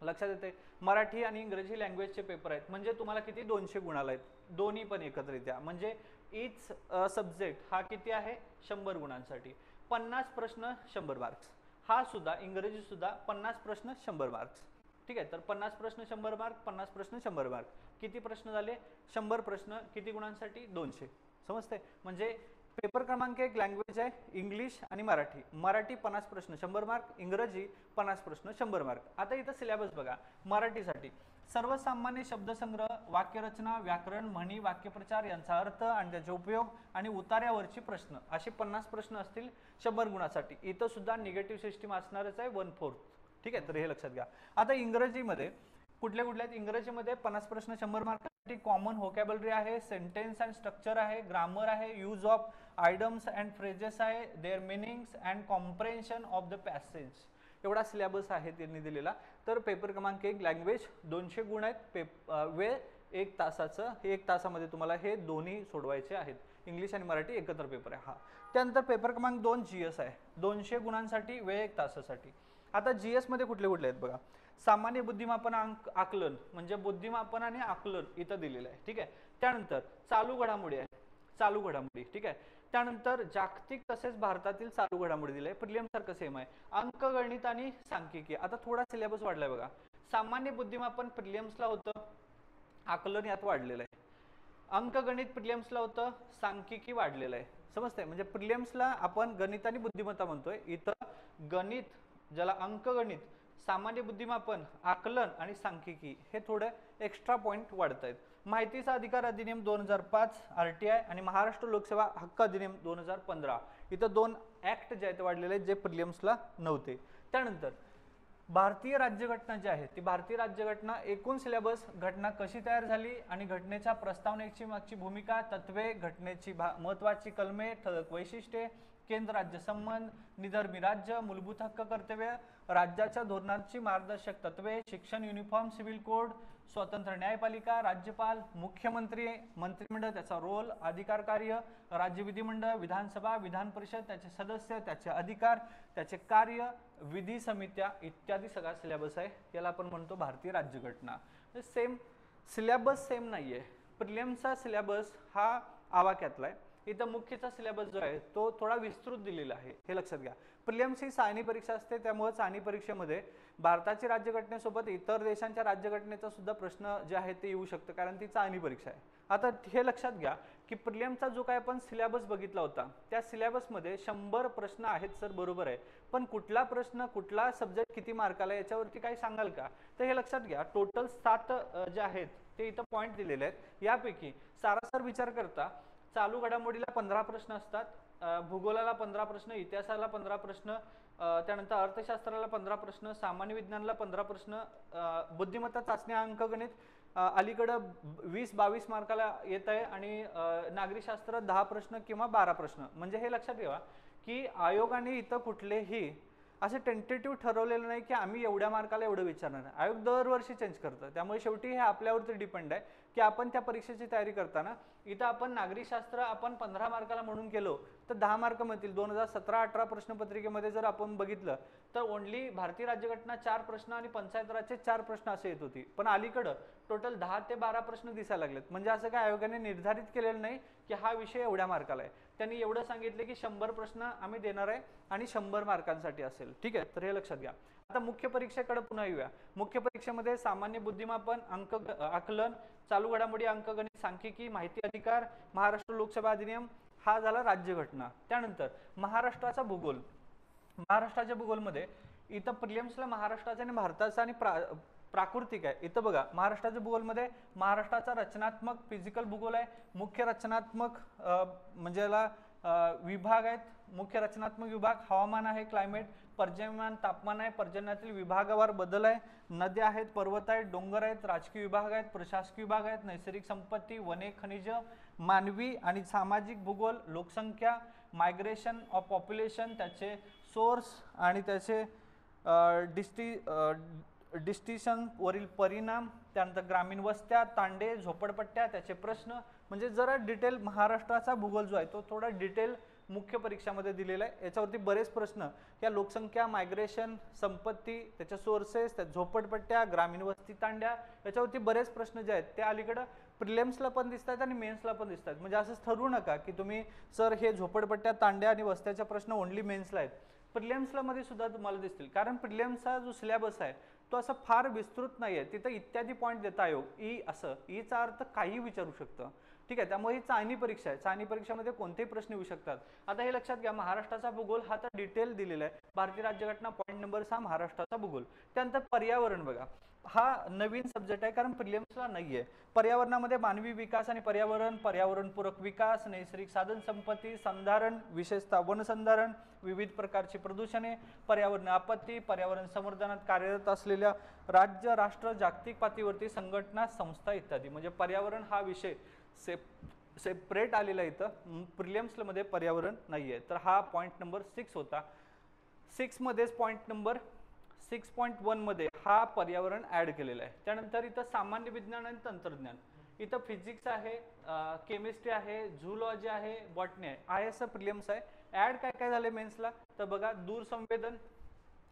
लक्षात येते, मराठी आणि इंग्रजी लँग्वेजचे पेपर आहेत. म्हणजे तुम्हाला किती 200 गुणाला आहेत, दोन्ही पण एकत्रित्या. म्हणजे इच सब्जेक्ट हा किती आहे 100 गुणांसाठी. 50 प्रश्न 100 मार्क्स. हा सुद्धा इंग्रजी सुद्धा 50 प्रश्न 100 मार्क्स. ठीक आहे, तर 50 प्रश्न 100 मार्क, 50 प्रश्न 100 मार्क. किती प्रश्न झाले 100 प्रश्न, किती गुणांसाठी 200. समजते? म्हणजे पेपर क्रमांक 1 लँग्वेज आहे इंग्लिश आणि मराठी. मराठी 50 प्रश्न 100 मार्क, इंग्रजी 50 प्रश्न 100 मार्क. आता इथं सिलेबस बघा. मराठीसाठी सर्वसामान्य शब्दसंग्रह, वाक्यरचना, व्याकरण, म्हणी, वाक्यप्रचार यांचा अर्थ आणि त्याचे उपयोग आणि उतार्यावरची प्रश्न असे 50 प्रश्न असतील 100 गुणासाठी. इथं सुद्धा निगेटिव्ह सिस्टीम असणारच आहे 1/4. ठीक आहे, तर हे लक्षात घ्या. आता इंग्रजीमध्ये कुठल्या कुठल्या आहेत? इंग्रजीमध्ये 50 प्रश्न 100 मार्कासाठी कॉमन व्होकॅबलरी आहे, सेंटेन्स अँड स्ट्रक्चर आहे, ग्रामर आहे, use of idioms and phrases आहे, their meanings and comprehension of the passage. एवढा सिलेबस आहे त्यांनी दिलेला. तर पेपर क्रमांक 1 लँग्वेज 200 गुण आहेत, वेळ 1 तासाचं. 1 तासामध्ये तुम्हाला हे दोन्ही सोडवायचे आहेत. इंग्लिश आणि मराठी एकत्र पेपर आहे हा. त्यानंतर पेपर क्रमांक 2 जीएस आहे, 200 गुणांसाठी, वेळ 1 तासासाठी. आता जीएस मध्ये कुठले कुठले आहेत बघा. सामान्य बुद्धिमापन आकलन म्हणजे बुद्धिमापन आणि आकलन इथं दिलेलं आहे. ठीक आहे, त्यानंतर चालू घडामोडी आहे, चालू घडामोडी. ठीक आहे, त्यानंतर जागतिक तसेच भारतातील चालू घडामोडी दिले. प्रिलियम सारखं सेम आहे. अंकगणित आणि सांख्यिकी. आता थोडा सिलेबस वाढलाय बघा. सामान्य बुद्धिमापन प्रिलियम्सला होतं, आकलन यात वाढलेलं आहे. अंकगणित प्रिलियम्सला होतं, सांख्यिकी वाढलेलं आहे. समजतंय? म्हणजे प्रिलियम्सला आपण गणित आणि बुद्धिमत्ता म्हणतोय, इथं गणित ज्याला अंकगणित, सामान्य बुद्धिमापन, आकलन आणि सांख्यिकी हे थोडे एक्स्ट्रा पॉइंट वाढत आहेत. माहितीचा अधिकार अधिनियम 2005 आरटीआय आणि महाराष्ट्र लोकसेवा हक्क अधिनियम 2015 इथं 2 ऍक्ट जे आहेत वाढलेले आहेत जे प्रिलियम्सला नव्हते. त्यानंतर भारतीय राज्यघटना जी आहे ती भारतीय राज्यघटना, एकूण सिलेबस, घटना कशी तयार झाली आणि घटनेच्या प्रस्तावनेची मागची भूमिका, तत्वे, घटनेची महत्वाची कलमे, ठळक वैशिष्ट्ये, केंद्र राज्य संबंध, निधर्मी राज्य, मूलभूत हक्क कर्तव्य, राज्याच्या धोरणांची मार्गदर्शक तत्वे, शिक्षण, युनिफॉर्म सिव्हिल कोड, स्वतंत्र न्यायपालिका, राज्यपाल, मुख्यमंत्री, मंत्रिमंडळ, त्याचा रोल, अधिकार कार्य, राज्य विधिमंडळ, विधानसभा, विधान परिषद, त्याचे सदस्य, त्याचे अधिकार, त्याचे कार्य, विधी समित्या इत्यादी सगळा सिलेबस आहे. याला आपण म्हणतो भारतीय राज्यघटना. सेम सिलेबस सेम नाहीये. प्रिलिम्सचा सिलेबस हा आवाक्यातला आहे. इथं मुख्यचा सिलेबस जो आहे तो थोडा विस्तृत दिलेला आहे, हे लक्षात घ्या. प्रिलिम्स ही चाळणी परीक्षा असते, त्यामुळे चाळणी परीक्षेमध्ये भारताच्या राज्यघटनेसोबत इतर देशांच्या राज्यघटनेचा सुद्धा प्रश्न जे आहे ते येऊ शकतं, कारण ती चाळणी परीक्षा आहे. आता हे लक्षात घ्या की प्रिलिम्सचा जो काय आपण सिलेबस बघितला होता त्या सिलेबसमध्ये 100 प्रश्न आहेत सर, बरोबर आहे, पण कुठला प्रश्न कुठला सब्जेक्ट किती मार्काला याच्यावरती काही सांगाल का? तर हे लक्षात घ्या, टोटल 7 जे आहेत ते इथं पॉईंट दिलेले आहेत. यापैकी सारासार विचार करता चालू घडामोडीला 15 प्रश्न असतात, भूगोलाला 15 प्रश्न, इतिहासाला 15 प्रश्न, त्यानंतर अर्थशास्त्राला 15 प्रश्न, सामान्य विज्ञानाला 15 प्रश्न, बुद्धिमत्ता चाचणी अंकगणित अलीकडं 20-22 मार्काला येत आहे, आणि नागरिकशास्त्र 10 प्रश्न किंवा 12 प्रश्न. म्हणजे हे लक्षात ठेवा की आयोगाने इथं कुठलेही असे टेंटेटिव्ह ठरवलेलं नाही की आम्ही एवढ्या मार्काला एवढं विचारणार. आयोग दरवर्षी चेंज करतं, त्यामुळे शेवटी हे आपल्यावरती डिपेंड आहे की आपण त्या परीक्षेची तयारी करताना इथं आपण नागरिकशास्त्र आपण 15 मार्काला म्हणून केलो तर 10 मार्क मिळतील. 2017-18 प्रश्नपत्रिकेमध्ये जर आपण बघितलं तर ओनली भारतीय राज्यघटना 4 प्रश्न आणि पंचायत राजचे 4 प्रश्न असे येत होती, पण अलीकडं टोटल 10 ते 12 प्रश्न दिसायला लागलेत. म्हणजे असं काय आयोगाने निर्धारित केलेलं नाही की हा विषय एवढ्या मार्काला आहे. त्यांनी एवढं सांगितले की 100 प्रश्न आम्ही देणार आहे आणि 100 मार्कांसाठी असेल. ठीक आहे, तर हे लक्षात घ्या. आता मुख्य परीक्षेकडे पुन्हा येऊया. मुख्य परीक्षेमध्ये सामान्य बुद्धिमापन, आकलन, चालू घडामोडी, अंकगणित, सांख्यिकी, माहिती अधिकार, महाराष्ट्र लोकसभा अधिनियम, हा झाला राज्यघटना. त्यानंतर महाराष्ट्राचा भूगोल. महाराष्ट्राच्या भूगोलमध्ये इथं प्रिलिम्सला महाराष्ट्राचा आणि भारताचा आणि प्राकृतिक आहे. इथं बघा महाराष्ट्राच्या भूगोलमध्ये महाराष्ट्राचा रचनात्मक फिजिकल भूगोल आहे. मुख्य रचनात्मक म्हणजे याला विभाग आहेत. मुख्य रचनात्मक विभाग हवामान आहे, क्लायमेट, पर्जन्यमान, तापमान आहे, पर्जन्यातील विभागावर बदल आहे, नद्या आहेत, पर्वत आहेत, डोंगर आहेत, राजकीय विभाग आहेत, प्रशासकीय विभाग आहेत, नैसर्गिक संपत्ती, वने, खनिज, मानवी आणि सामाजिक भूगोल, लोकसंख्या, मायग्रेशन ऑफ पॉप्युलेशन, त्याचे सोर्स आणि त्याचे डिस्टिशन वरील परिणाम, त्यानंतर ग्रामीण वस्त्या, तांडे, झोपडपट्ट्या, त्याचे प्रश्न. म्हणजे जरा डिटेल महाराष्ट्राचा भूगोल जो आहे तो थोडा डिटेल मुख्य परीक्षामध्ये दिलेला आहे. याच्यावरती बरेच प्रश्न या लोकसंख्या, मायग्रेशन, संपत्ती, त्याच्या सोर्सेस, त्या झोपडपट्ट्या, ग्रामीण वस्ती, तांड्या, याच्यावरती बरेच प्रश्न जे आहेत ते अलीकडं प्रिलिम्सला पण दिसतात आणि मेन्सला पण दिसतात. म्हणजे असंच ठरवू नका की तुम्ही सर हे झोपडपट्ट्या, तांड्या आणि वस्त्याचे प्रश्न ओनली मेन्सला आहेत. प्रिलिम्सला मध्ये सुद्धा तुम्हाला दिसतील, कारण प्रिलिम्सचा जो सिलेबस आहे तो असं फार विस्तृत नाही आहे. तिथं इत्यादी पॉईंट देता आयोग, ई असं, ईचा अर्थ काही विचारू शकतं. ठीक आहे, त्यामुळे ही चाळणी परीक्षा आहे. चाळणी परीक्षेमध्ये कोणतेही प्रश्न येऊ शकतात. आता हे लक्षात घ्या, महाराष्ट्राचा भूगोल हा तर डिटेल दिलेला आहे. भारतीय राज्यघटना पॉईंट नंबर 6 महाराष्ट्राचा भूगोल. त्यानंतर पर्यावरण बघा, हा नवीन सब्जेक्ट आहे कारण प्रिलिम्सला नाहीये. पर्यावरणामध्ये मानवी विकास आणि पर्यावरण, पर्यावरणपूरक विकास, नैसर्गिक साधन संपत्ती, संधारण, विशेषतः वनसंधारण, विविध प्रकारची प्रदूषणे, पर्यावरण आपत्ती, पर्यावरण संवर्धनात कार्यरत असलेल्या राज्य, राष्ट्र, जागतिक पातळीवरती संघटना, संस्था इत्यादी. म्हणजे पर्यावरण हा विषय सेपरेट आलेला इथं, प्रिलिम्सला मध्ये पर्यावरण नाहीये. तर हा पॉईंट नंबर 6 होता. 6 मध्येच पॉईंट नंबर 6.1 मध्ये हा पर्यावरण ऍड केलेला आहे. त्यानंतर इथं सामान्य विज्ञान आणि तंत्रज्ञान, इथं फिजिक्स आहे, केमिस्ट्री आहे, झूलॉजी आहे, बॉटनी आहे. असं प्रिलिम्स आहे. ऍड काय काय झाले मेन्सला तर बघा, दूरसंवेदन,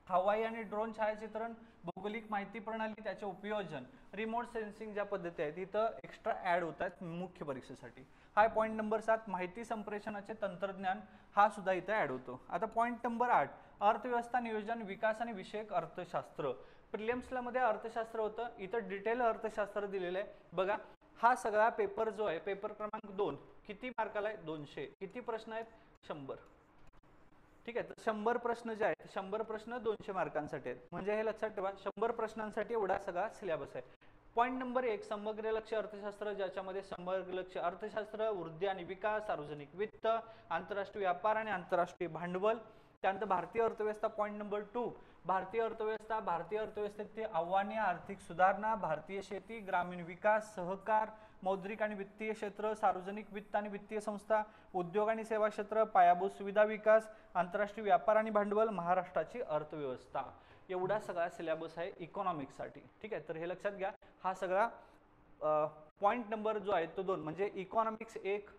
हवाई आणि ड्रोन छायाचित्रण, भौगोलिक माहिती प्रणाली, त्याचे उपयोजन, रिमोट सेन्सिंग ज्या पद्धती आहेत इथं एक्स्ट्रा ऍड होत आहेत मुख्य परीक्षेसाठी. हा पॉईंट नंबर 7 माहिती संप्रेषणाचे तंत्रज्ञान, हा सुद्धा इथं ऍड होतो. आता पॉईंट नंबर 8 अर्थव्यवस्था, नियोजन, विकास आणि विषयक अर्थशास्त्र. प्रिलिम्सला मध्ये अर्थशास्त्र होतं, इथं डिटेल अर्थशास्त्र दिलेलं आहे. बघा हा सगळा पेपर जो आहे, पेपर क्रमांक 2 किती मार्काला आहे 200. किती प्रश्न आहेत 100. ठीक आहे, तर 100 प्रश्न जे आहेत 100 प्रश्न 200 मार्कांसाठी आहेत. म्हणजे हे लक्षात ठेवा, 100 प्रश्नांसाठी एवढा सगळा सिलेबस आहे. पॉईंट नंबर 1 समग्र लक्ष अर्थशास्त्र, ज्याच्यामध्ये समग्र लक्ष अर्थशास्त्र, वृद्धी आणि विकास, सार्वजनिक वित्त, आंतरराष्ट्रीय व्यापार आणि आंतरराष्ट्रीय भांडवल. त्यानंतर भारतीय अर्थव्यवस्था पॉईंट नंबर 2 भारतीय अर्थव्यवस्था, भारतीय अर्थव्यवस्थेतील आव्हाने, आर्थिक सुधारणा, भारतीय शेती, ग्रामीण विकास, सहकार, मौद्रिक आणि वित्तीय क्षेत्र, सार्वजनिक वित्त आणि वित्तीय संस्था, उद्योग आणि सेवा क्षेत्र, पायाभूत सुविधा विकास, आंतरराष्ट्रीय व्यापार आणि भांडवल, महाराष्ट्राची अर्थव्यवस्था. एवढा सगळा सिलेबस आहे इकॉनॉमिक्ससाठी, ठीक आहे. तर हे लक्षात घ्या, हा सगळा पॉईंट नंबर जो आहे तो 2, म्हणजे इकॉनॉमिक्स 1.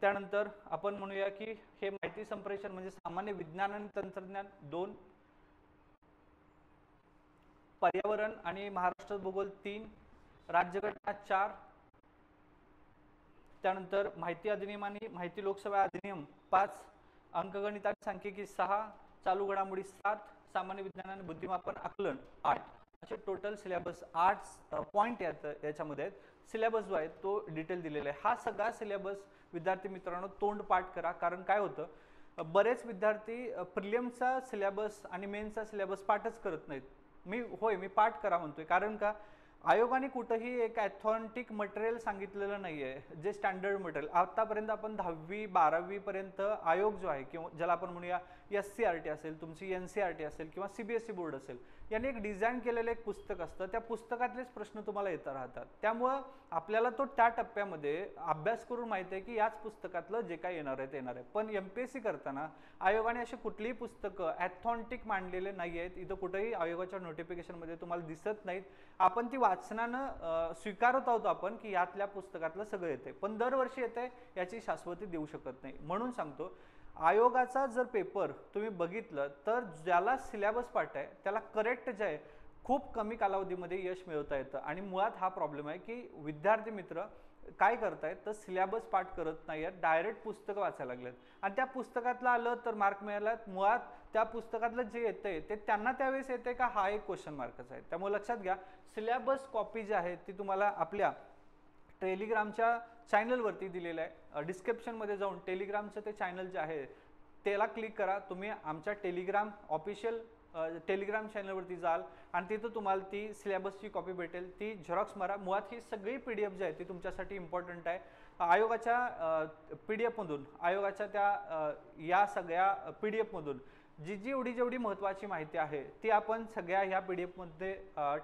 त्यानंतर आपण म्हणूया की हे माहिती संप्रेषण म्हणजे सामान्य विज्ञान आणि तंत्रज्ञान 2, पर्यावरण आणि महाराष्ट्र भूगोल 3, राज्यघटना 4, त्यानंतर माहिती अधिनियम आणि माहिती लोकसेवा अधिनियम 5, अंकगणित आणि सांख्यिकी 6, चालू घडामोडी 7, सामान्य विज्ञान आणि बुद्धिमापन आकलन 8. असे टोटल सिलेबस 8 पॉईंट याच्यामध्ये आहेत. सिलेबस जो आहे तो डिटेल दिलेला आहे. हा सगळा सिलेबस विद्यार्थी मित्रांनो तोंड पाठ करा, कारण काय होतं बरेच विद्यार्थी प्रिलियमचा सिलेबस आणि मेन्सचा सिलेबस पाठच करत नाहीत. मी पाठ करा म्हणतोय, कारण का आयोगाने कुठेही एक ऑथेंटिक मटेरियल सांगितलेलं नाहीये, जे स्टँडर्ड मटेरियल आतापर्यंत आपण 10वी 12वी पर्यंत आयोग जो आहे किंवा ज्याला आपण म्हणूया SCRT असेल, तुमची NCRT असेल किंवा CBSE बोर्ड असेल, याने एक डिझाईन केलेलं एक पुस्तक असतं. त्या पुस्तकातलेच प्रश्न तुम्हाला येत राहतात. त्यामुळं आपल्याला तो त्या टप्प्यामध्ये अभ्यास करून माहिती आहे की याच पुस्तकातलं जे काही येणार आहे ते येणार आहे. पण MPSC करताना आयोगाने अशी कुठलीही पुस्तकं ऑथेंटिक मांडलेले नाही आहेत. इथं कुठेही आयोगाच्या नोटिफिकेशनमध्ये तुम्हाला दिसत नाहीत. आपण ती वाचनानं स्वीकारत आहोत आपण की यातल्या पुस्तकातलं सगळं येते, पण दरवर्षी येते याची शाश्वती देऊ शकत नाही. म्हणून सांगतो, आयोगाचा जर पेपर तुम्ही बघितलं तर ज्याला सिलेबस पाठ आहे त्याला करेक्ट जे आहे खूप कमी कालावधीमध्ये यश मिळवता येतं. आणि मुळात हा प्रॉब्लेम आहे की विद्यार्थी मित्र काय करतायत तर सिलेबस पाठ करत नाही आहेत, डायरेक्ट पुस्तकं वाचायला लागलेत आणि त्या पुस्तकातलं आलं तर मार्क मिळाला. मुळात त्या पुस्तकातलं जे येतंय ते त्यांना त्यावेळेस येते का, हा एक क्वेश्चन मार्कच आहे. त्यामुळे लक्षात घ्या, सिलेबस कॉपी जी आहे ती तुम्हाला आपल्या टेलिग्रामच्या चॅनलवरती दिलेलं आहे. डिस्क्रिप्शनमध्ये जाऊन टेलिग्रामचं ते चॅनल जे आहे त्याला क्लिक करा. तुम्ही आमच्या टेलिग्राम ऑफिशियल टेलिग्राम चॅनलवरती जाल आणि तिथं तुम्हाला ती सिलेबसची कॉपी भेटेल, ती झेरॉक्स मारा. मुळात ही सगळी PDF जी आहे ती तुमच्यासाठी इम्पॉर्टंट आहे. आयोगाच्या PDF मधून, आयोगाच्या त्या या सगळ्या PDF मधून जेवढी महत्त्वाची माहिती आहे ती आपण सगळ्या ह्या PDF मध्ये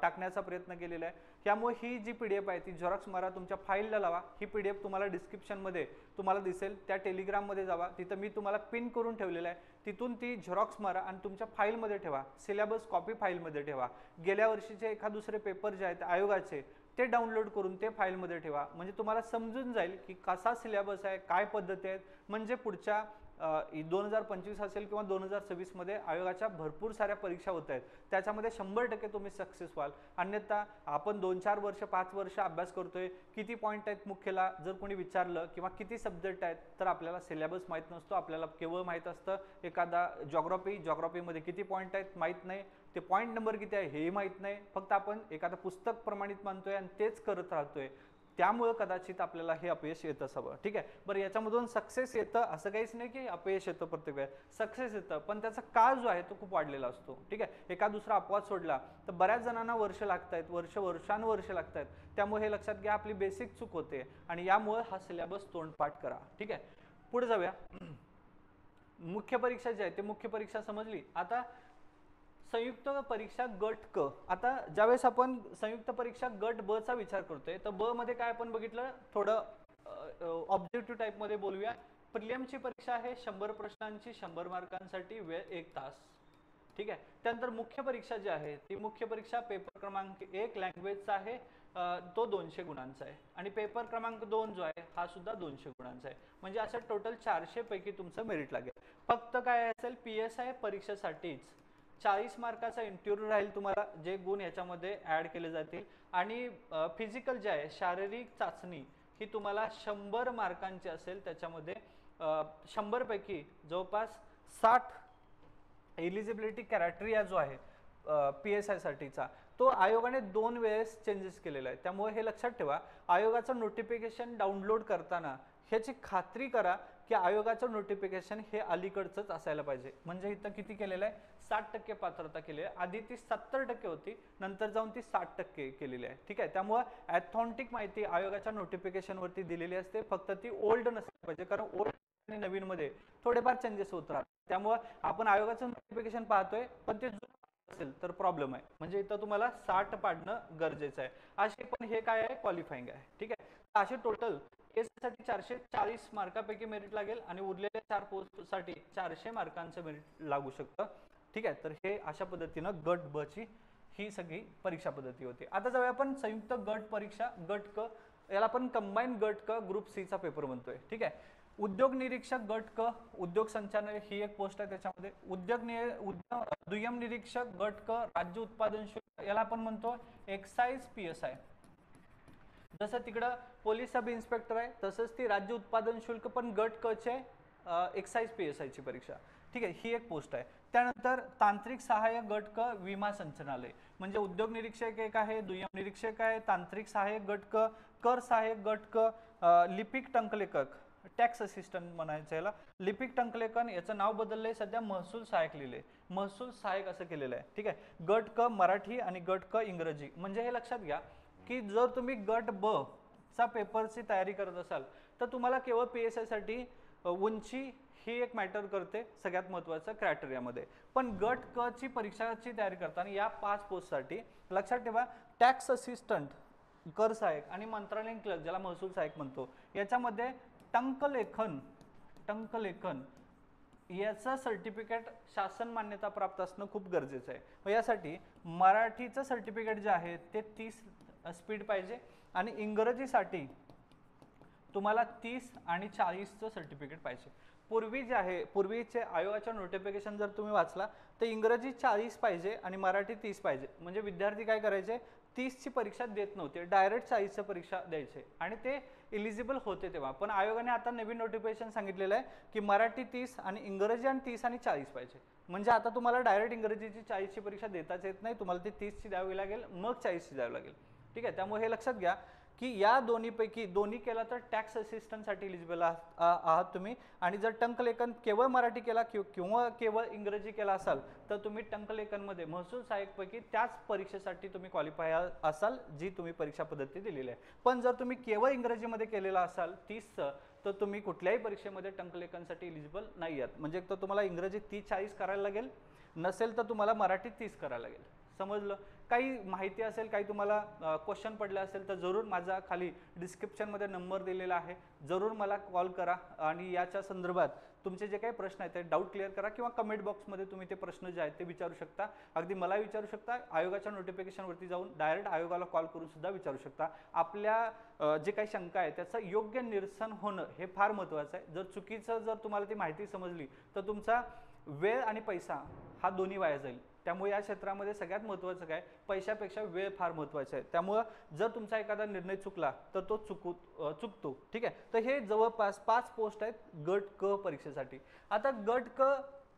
टाकण्याचा प्रयत्न केलेला आहे. त्यामुळे ही जी PDF आहे ती झेरॉक्स मारा, तुमच्या फाईलला लावा. ही PDF तुम्हाला डिस्क्रिप्शनमध्ये तुम्हाला दिसेल, त्या टेलिग्राममध्ये जावा, तिथं मी तुम्हाला पिन करून ठेवलेलं आहे, तिथून ती झेरॉक्स मारा आणि तुमच्या फाईलमध्ये ठेवा. सिलेबस कॉपी फाईलमध्ये ठेवा. गेल्या वर्षीचे एखाद दुसरे पेपर जे आहेत आयोगाचे ते डाउनलोड करून ते फाईलमध्ये ठेवा, म्हणजे तुम्हाला समजून जाईल की कसा सिलेबस आहे, काय पद्धती आहेत. म्हणजे पुढच्या 2025 असेल किंवा 2026 मध्ये आयोगाच्या भरपूर साऱ्या परीक्षा होत आहेत, त्याच्यामध्ये 100% तुम्ही सक्सेस व्हाल. अन्यथा आपण 2-4 वर्ष 5 वर्ष अभ्यास करतोय, किती पॉईंट आहेत मुख्यला जर कोणी विचारलं किंवा किती सब्जेक्ट आहेत तर आपल्याला सिलेबस माहीत नसतो. आपल्याला केवळ माहीत असतं एखादा जॉग्राफीमध्ये किती पॉईंट आहेत माहीत नाही, ते पॉईंट नंबर किती आहे हे माहीत नाही. फक्त आपण एखादं पुस्तक प्रमाणित मानतोय आणि तेच करत राहतोय. त्यामुळे कदाचित आपल्याला हे अपयश येत असावं. ठीक आहे, बरं याच्यामधून सक्सेस येतं असं काहीच नाही की अपयश येतं प्रत्येक वेळेस, सक्सेस येतं, पण त्याचा काळ जो आहे तो खूप वाढलेला असतो. ठीक आहे, एका दुसरा अपवाद सोडला तर बऱ्याच जणांना वर्ष लागत आहेत, वर्षानुवर्ष लागत आहेत. त्यामुळे हे लक्षात घ्या, आपली बेसिक चूक होते आणि यामुळे हा सिलेबस तोंडपाठ करा. ठीक आहे, पुढे जाऊया. मुख्य परीक्षा जी आहे ते मुख्य परीक्षा समजली. आता संयुक्त परीक्षा गट क. आता ज्यावेळेस आपण संयुक्त परीक्षा गट ब चा विचार करतोय तर ब मध्ये काय आपण बघितलं, थोडं ऑब्जेक्टिव्ह टाइप मध्ये बोलूया. प्रिलियमची परीक्षा आहे 100 प्रश्नांची, 100 मार्कांसाठी, वेळ 1 तास. ठीक आहे, त्यानंतर मुख्य परीक्षा जी आहे ती मुख्य परीक्षा पेपर क्रमांक 1 लँग्वेजचा आहे, तो 200 गुणांचा आहे आणि पेपर क्रमांक 2 जो आहे हा सुद्धा 200 गुणांचा आहे. म्हणजे असं टोटल 400 पैकी तुमचं मेरिट लागेल. फक्त काय असेल, PSI परीक्षेसाठीच 40 मार्काचा इंटरव्ह्यू राहील तुम्हाला, जे गुण याच्यामध्ये ऍड केले जातील. आणि फिजिकल जे आहे शारीरिक चाचणी ही तुम्हाला 100 मार्कांची असेल. त्याच्यामध्ये 100 पैकी जवळपास 60 एलिजिबिलिटी क्रायटेरिया जो आहे PSI साठीचा तो आयोगाने 2 वेळेस चेंजेस केलेला आहे. त्यामुळे हे लक्षात ठेवा, आयोगाचं नोटिफिकेशन डाउनलोड करताना ह्याची खात्री करा की आयोगाचं नोटिफिकेशन हे अलीकडचंच असायला पाहिजे. म्हणजे इथं किती केलेलं आहे, 60% पात्रता केली आहे. आधी ती 70% होती, नंतर जाऊन ती 60% केलेली आहे. ठीक आहे, त्यामुळे ऑथेंटिक माहिती आयोगाच्या नोटिफिकेशनवरती दिलेली असते, फक्त ती ओल्ड नसली पाहिजे, कारण ओल्ड आणि नवीन मध्ये थोडेफार चेंजेस होत राहतात. त्यामुळे आपण आयोगाचं नोटिफिकेशन पाहतोय पण ते असेल तर प्रॉब्लेम आहे. म्हणजे इथं तुम्हाला 60 पाडणं गरजेचं आहे. असे पण हे काय आहे, क्वालिफाईंग आहे. ठीक आहे, असे टोटल केससाठी 440 मार्कापैकी मेरिट लागेल आणि उरलेल्या 4 पोस्टसाठी 400 मार्कांचं मेरिट लागू शकतं. ठीक आहे, तर हे अशा पद्धतीनं गट ब ची ही सगळी परीक्षा पद्धती होती. आता जाऊया आपण संयुक्त गट परीक्षा गट क, याला आपण कंबाईन गट क ग्रुप सी चा पेपर म्हणतोय. ठीक आहे, उद्योग निरीक्षक गट क, उद्योग संचालक ही एक पोस्ट आहे त्याच्यामध्ये. दुय्यम निरीक्षक गट क राज्य उत्पादन शुल्क, याला आपण म्हणतो एक्साइज PSI. जसं तिकडं पोलीस सब इन्स्पेक्टर आहे तसंच ती राज्य उत्पादन शुल्क पण गट क चे एक्साइज PSI ची परीक्षा. ठीक आहे, ही एक पोस्ट आहे. त्यानंतर तांत्रिक सहाय्यक गट क विमा संचालनालय, म्हणजे उद्योग निरीक्षक एक आहे, दुय्यम निरीक्षक आहे, तांत्रिक सहाय्यक गट क, कर सहाय्यक गट क, लिपिक टंकलेखक टॅक्स असिस्टंट म्हणायचं याला, लिपिक टंकलेखन याचं नाव बदललंय सध्या महसूल सहाय्यक लिहिलंय, महसूल सहाय्यक असं केलेलं आहे. ठीक आहे, गट क मराठी आणि गट क इंग्रजी. म्हणजे हे लक्षात घ्या की जर तुम्ही गट ब चा पेपरची तयारी करत असाल तर तुम्हाला केवळ PSI साठी उंची ही एक मॅटर करते सगळ्यात महत्त्वाचं क्रायटेरियामध्ये. पण गट क ची परीक्षाची तयारी करताना या 5 पोस्टसाठी लक्षात ठेवा, टॅक्स असिस्टंट, कर सहाय्यक आणि मंत्रालयीन क्लर्क ज्याला महसूल सहाय्यक म्हणतो, याच्यामध्ये टंकलेखन याचं सर्टिफिकेट शासन मान्यता प्राप्त असणं खूप गरजेचं आहे. व यासाठी मराठीचं सर्टिफिकेट जे आहे ते 30 स्पीड पाहिजे आणि इंग्रजीसाठी तुम्हाला 30 आणि 40चं सर्टिफिकेट पाहिजे. पूर्वी जे आहे, पूर्वीचे आयोगाच्या नोटिफिकेशन जर तुम्ही वाचला तर इंग्रजी 40 पाहिजे आणि मराठी 30 पाहिजे. म्हणजे विद्यार्थी काय करायचे, 30ची परीक्षा देत नव्हते, डायरेक्ट 40ची परीक्षा द्यायचे आणि ते इलिजिबल होते तेव्हा. पण आयोगाने आता नवीन नोटिफिकेशन सांगितलेलं आहे की मराठी 30 आणि इंग्रजी आणि 30 आणि 40 पाहिजे. म्हणजे आता तुम्हाला डायरेक्ट इंग्रजीची 40ची परीक्षा देताच येत नाही, तुम्हाला ती 30ची द्यावी लागेल, मग 40ची द्यावी लागेल. ठीक आहे, त्यामुळे हे लक्षात घ्या की या दोन्हीपैकी दोन्ही केला तर टॅक्स असिस्टंटसाठी इलिजिबल आहात तुम्ही. आणि जर टंकलेखन केवळ मराठी केला किंवा केवळ इंग्रजी केला असाल तर तुम्ही टंकलेखनमध्ये महसूल सहाय्यकपैकी त्याच परीक्षेसाठी तुम्ही क्वालिफाय असाल जी तुम्ही परीक्षा पद्धती दिलेली आहे. पण जर तुम्ही केवळ इंग्रजीमध्ये केलेला असाल 30चं तर तुम्ही कुठल्याही परीक्षेमध्ये टंकलेखनसाठी इलिजिबल नाही आहात. म्हणजे तर तुम्हाला इंग्रजी 30-40 करायला लागेल, नसेल तर तुम्हाला मराठी 30 करायला लागेल. समजलं? काही माहिती असेल, काही तुम्हाला क्वेश्चन पडले असेल तर जरूर माझा खाली डिस्क्रिप्शनमध्ये नंबर दिलेला आहे, जरूर मला कॉल करा आणि याच्या संदर्भात तुमचे जे काही प्रश्न आहेत ते डाऊट क्लिअर करा किंवा कमेंट बॉक्समध्ये तुम्ही ते प्रश्न जे आहेत ते विचारू शकता. अगदी मला विचारू शकता, आयोगाच्या नोटिफिकेशनवरती जाऊन डायरेक्ट आयोगाला कॉल करून सुद्धा विचारू शकता. आपल्या जे काही शंका आहे त्याचं योग्य निरसन होणं हे फार महत्त्वाचं आहे. जर चुकीचं जर तुम्हाला ती माहिती समजली तर तुमचा वेळ आणि पैसा हा दोन्ही वाया जाईल. त्यामुळे या क्षेत्रामध्ये सगळ्यात महत्त्वाचं काय, पैशापेक्षा वेळ फार महत्त्वाचा आहे. त्यामुळे जर तुमचा एखादा निर्णय चुकला तर तो चुकतो. ठीक आहे, तर हे जवळपास 5 पोस्ट आहेत गट क परीक्षेसाठी. आता गट क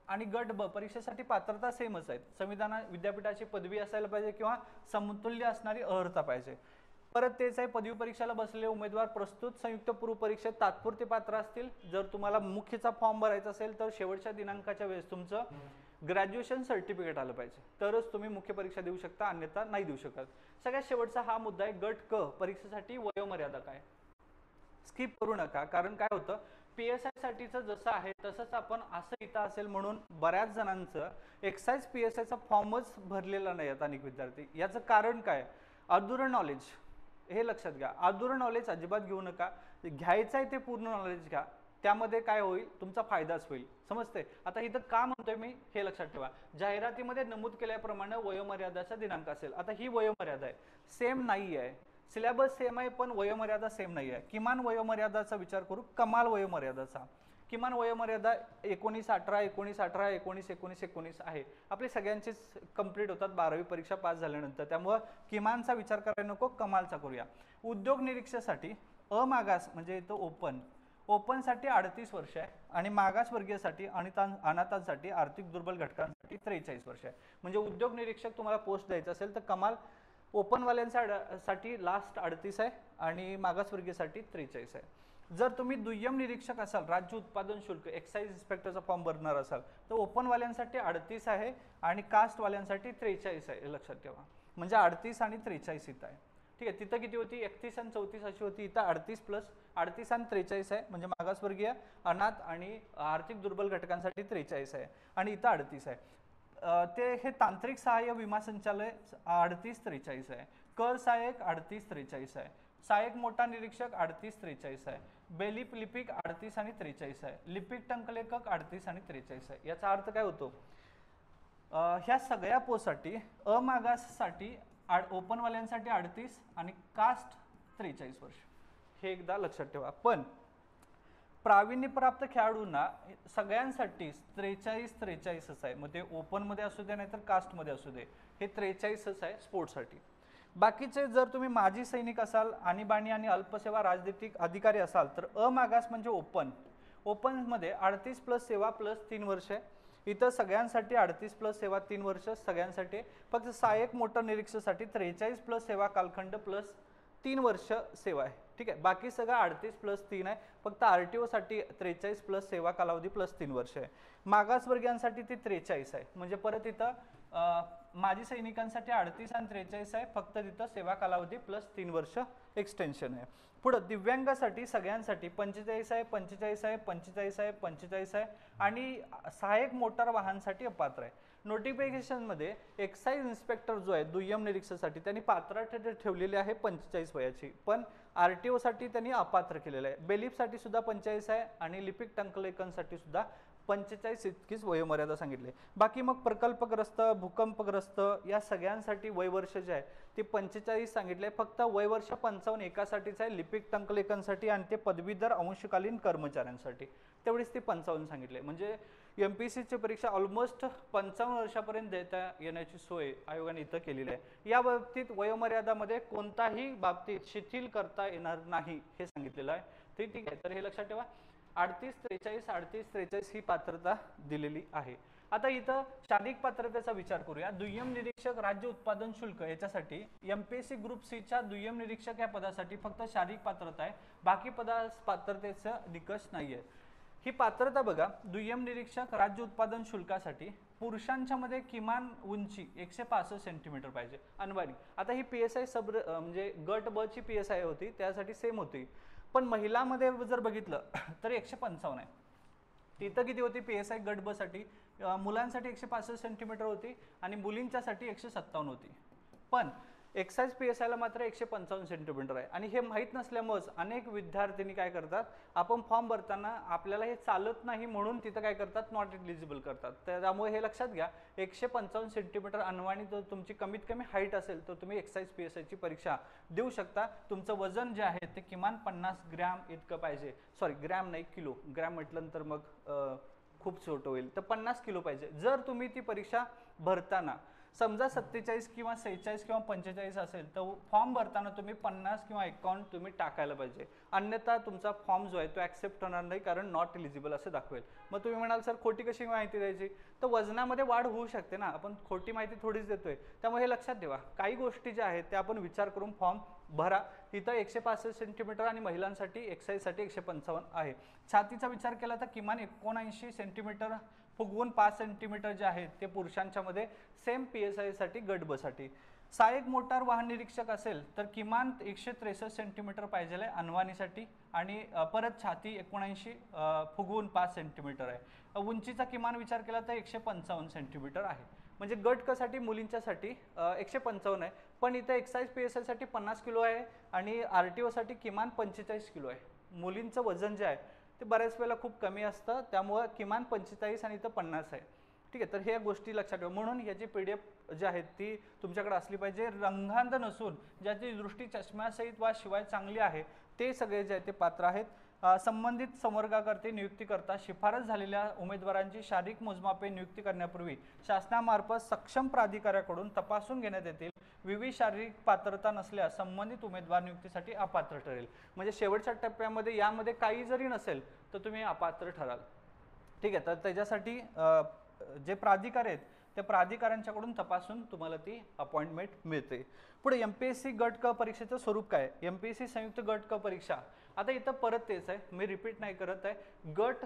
आणि गट ब परीक्षेसाठी पात्रता सेमच आहेत. संविधान विद्यापीठाची पदवी असायला पाहिजे किंवा समतुल्य असणारी अर्हता पाहिजे. परत तेच आहे, पदवी परीक्षेला बसलेले उमेदवार प्रस्तुत संयुक्त पूर्व परीक्षेत तात्पुरते पात्र असतील. जर तुम्हाला मुख्यचा फॉर्म भरायचा असेल तर शेवटच्या दिनांकाच्या वेळेस तुमचं ग्रॅज्युएशन सर्टिफिकेट आलं पाहिजे, तरच तुम्ही मुख्य परीक्षा देऊ शकता, अन्यथा नाही देऊ शकत. सगळ्यात शेवटचा हा मुद्दा आहे, गट क परीक्षेसाठी वयोमर्यादा काय. स्किप करू नका, कारण काय होतं PSI साठीचं जसं आहे तसंच आपण असं इथं असेल म्हणून बऱ्याच जणांचं एक्साइज PSIचा फॉर्मच भरलेला नाही आहेत अनेक विद्यार्थी. याचं कारण काय, अधुरं नॉलेज. हे लक्षात घ्या, अधुरं नॉलेज अजिबात घेऊ नका, घ्यायचं आहे ते पूर्ण नॉलेज घ्या. त्यामध्ये काय होईल, तुमचा फायदाच होईल. समजते? आता इथं का म्हणतोय मी हे लक्षात ठेवा, जाहिरातीमध्ये नमूद केल्याप्रमाणे वयोमर्यादाचा दिनांक असेल. आता ही वयोमर्यादा आहे, सेम नाही आहे, सिलेबस सेम आहे पण वयोमर्यादा सेम नाही आहे. किमान वयोमर्यादाचा विचार करू, कमाल वयोमर्यादाचा. किमान वयोमर्यादा 19-18, 19-18, 19-19-19 आहे. आपली सगळ्यांचीच कंप्लीट होतात 12वी परीक्षा पास झाल्यानंतर. त्यामुळे किमानचा विचार करायला नको, कमालचा करूया. उद्योग निरीक्षणासाठी अमागास म्हणजे इथं ओपनसाठी 38 वर्ष आहे आणि मागासवर्गीयसाठी आणि अनाथांसाठी आर्थिक दुर्बल घटकांसाठी 43 वर्ष आहे. म्हणजे उद्योग निरीक्षक तुम्हाला पोस्ट द्यायचं असेल तर कमाल ओपनवाल्यांसाठी लास्ट 38 आहे आणि मागासवर्गीयसाठी 43 आहे. जर तुम्ही दुय्यम निरीक्षक असाल, राज्य उत्पादन शुल्क एक्साइज इन्स्पेक्टरचा फॉर्म भरणार असाल तर ओपनवाल्यांसाठी 38 आहे आणि कास्टवाल्यांसाठी 43 आहे. हे लक्षात ठेवा, म्हणजे 38 आणि 43 इथं आहे. ठीक आहे, तिथं किती होती, 31 आणि 34 अशी होती, इथं 38 प्लस 38 आणि 43 आहे. म्हणजे मागासवर्गीय, अनाथ आणि आर्थिक दुर्बल घटकांसाठी 43 आहे आणि इथं 38 आहे. ते हे तांत्रिक सहाय्य विमा संचालय 38-43 आहे. कर सहाय्यक 38-43 आहे. सहाय्यक मोठा निरीक्षक 38-43 आहे. बेलिप लिपिक 38 आणि 43 आहे. लिपिक टंकलेखक 38 आणि 43 आहे. याचा अर्थ काय होतो, ह्या सगळ्या पोस्टसाठी अमागाससाठी ओपनवाल्यांसाठी 38 आणि कास्ट 43 वर्ष, हे एकदा लक्षात ठेवा. पण प्रावीण्यप्राप्त खेळाडूंना सगळ्यांसाठी 43-43च आहे. मग ते ओपनमध्ये असू दे नाहीतर कास्टमध्ये असू दे, हे 43च आहे स्पोर्ट्ससाठी. बाकीचे जर तुम्ही माजी सैनिक असाल, आणीबाणी आणि अल्पसेवा राजनीतिक अधिकारी असाल तर अमागास म्हणजे ओपनमध्ये 38 प्लस सेवा प्लस 3 वर्ष आहे. इथं सगळ्यांसाठी 38 प्लस सेवा 3 वर्ष सगळ्यांसाठी. फक्त सहाय्यक मोटर निरीक्षकासाठी 43 प्लस सेवा कालखंड प्लस 3 वर्ष सेवा आहे. ठीक आहे, बाकी सगळं 38 प्लस 3 आहे. फक्त RTO साठी 43 प्लस सेवा कालावधी प्लस 3 वर्ष आहे. मागासवर्गीयांसाठी ती 43 आहे. म्हणजे परत इथं माजी सैनिकांसाठी 38 आणि 43 आहे, फक्त तिथं सेवा कालावधी प्लस 3 वर्ष एक्सटेन्शन आहे. पुढं दिव्यांगासाठी सगळ्यांसाठी 45 आहे, 45 आहे, 45 आहे, 45 आहे आणि सहाय्यक मोटार वाहनासाठी अपात्र आहे. नोटिफिकेशनमध्ये एक्साइज इन्स्पेक्टर जो आहे दुय्यम निरीक्षकासाठी त्यांनी पात्रता ठेवलेली आहे 45 वयाची, पण RTO साठी त्यांनी अपात्र केलेलं आहे. बेलिफसाठी सुद्धा 45 आहे आणि लिपिक टंकलेखनसाठी सुद्धा 45 इतकीच वयोमर्यादा सांगितली. बाकी मग प्रकल्पग्रस्त, भूकंपग्रस्त या सगळ्यांसाठी वयवर्ष जे आहे ते 45 सांगितले. फक्त वयवर्ष 55 एकासाठीच आहे, लिपिक टंकलेखनसाठी आणि ते पदवीधर अंशकालीन कर्मचाऱ्यांसाठी तेवढीच ती 55 सांगितले. म्हणजे MPSCची परीक्षा ऑलमोस्ट 55 वर्षापर्यंत देता येण्याची सोय आयोगाने इथं केलेली आहे. या बाबतीत वयोमर्यादामध्ये कोणताही बाबतीत शिथिल करता येणार नाही हे सांगितलेलं आहे. ठीक आहे, तर हे लक्षात ठेवा. 38-43 ही पात्रता दिलेली आहे. आता इथं शारीरिक पात्रतेचा विचार करूया. दुय्यम निरीक्षक राज्य उत्पादन शुल्क याच्यासाठी MPSC ग्रुप C च्या दुय्यम निरीक्षक या पदासाठी फक्त शारीरिक पात्रता आहे, बाकी पात्रतेचा निकष नाहीये. ही पात्रता बघा, दुय्यम निरीक्षक राज्य उत्पादन शुल्कासाठी पुरुषांच्या मध्ये किमान उंची 165 सेंटीमीटर पाहिजे अनवाणी. आता ही PSI म्हणजे गट ब ची PSI होती, त्यासाठी सेम होती. पण महिलांमध्ये जर बघितलं तर 155 आहे. तिथं किती होती PSI गट ब साठी? मुलांसाठी 165 सेंटीमीटर होती आणि मुलींच्यासाठी 157 होती. पण एक्साइज PSI ला मात्र 155 सेंटीमीटर आहे. आणि हे माहीत नसल्यामुळेच अनेक विद्यार्थ्यांनी काय करतात, आपण फॉर्म भरताना आपल्याला हे चालत नाही म्हणून तिथं काय करतात, नॉट एलिजिबल करतात. त्यामुळे हे लक्षात घ्या, 155 सेंटीमीटर अनवाणी जर तुमची कमीत कमी हाईट असेल तर तुम्ही एक्साइज PSI ची परीक्षा देऊ शकता. तुमचं वजन जे आहे ते किमान 50 ग्रॅम इतकं पाहिजे. सॉरी, ग्रॅम नाही, किलो. ग्रॅम म्हटलं तर मग खूप छोटं होईल, तर 50 किलो पाहिजे. जर तुम्ही ती परीक्षा भरताना समजा 47 किंवा 46 किंवा 45 असेल तर फॉर्म भरताना तुम्ही 50 किंवा 51 तुम्ही टाकायला पाहिजे. अन्यथा तुमचा फॉर्म जो आहे तो ऍक्सेप्ट होणार नाही, कारण नॉट एलिजिबल असं दाखवेल. मग तुम्ही म्हणाल सर खोटी कशी माहिती द्यायची, तर वजनामध्ये वाढ होऊ शकते ना, आपण खोटी माहिती थोडीच देतोय. त्यामुळे हे लक्षात ठेवा, काही गोष्टी ज्या आहेत त्या आपण विचार करून फॉर्म भरा. तिथं 165 सेंटीमीटर आणि महिलांसाठी एक्साइजसाठी 155 आहे. छातीचा विचार केला तर किमान 79 सेंटीमीटर फुगवून 5 सेंटीमीटर जे आहेत ते पुरुषांच्या मध्ये सेम PSI साठी गट ब साठी. सहाय्यक मोटार वाहन निरीक्षक असेल तर किमान 163 सेंटीमीटर पाहिजे आहे अनवाणीसाठी आणि परत छाती 79 फुगवून 5 सेंटीमीटर आहे. उंचीचा किमान विचार केला तर 155 सेंटीमीटर आहे. म्हणजे गट क साठी मुलींच्यासाठी 155 आहे, पण इथे एक्साइज PSI साठी 50 किलो आहे आणि RTO साठी किमान 45 किलो आहे. मुलींचं वजन जे आहे ते बऱ्याच वेळेला खूप कमी असतं, त्यामुळे किमान 45 आणि इथं 50 आहे. ठीक आहे, तर ह्या गोष्टी लक्षात ठेवा. म्हणून ह्याची PDF जी आहे ती तुमच्याकडे असली पाहिजे. रंगांध नसून ज्याची दृष्टी चष्म्यासहित वा शिवाय चांगली आहे ते सगळे जे आहे ते पात्र आहेत. संबंधित संवर्गाकर्ते नियुक्ती करता शिफारस झालेल्या उमेदवारांची शारीरिक मोजमापे नियुक्ती करण्यापूर्वी शासनामार्फत सक्षम प्राधिकाऱ्याकडून तपासून घेण्यात येतील. विविध शारीरिक पात्रता नसल्यास संबंधित उमेदवार नियुक्तीसाठी अपात्र ठरेल. म्हणजे शेवटच्या टप्प्यामध्ये यामध्ये काही जरी नसेल तर तुम्ही अपात्र ठराल. ठीक आहे, तर त्याच्यासाठी जे प्राधिकार आहेत त्या प्राधिकाऱ्यांच्याकडून तपासून तुम्हाला ती अपॉइंटमेंट मिळते. पुढे MPSC गट क परीक्षेचं स्वरूप काय? MPSC संयुक्त गट क परीक्षा. आता इथं परत तेच आहे, मी रिपीट नाही करत आहे. गट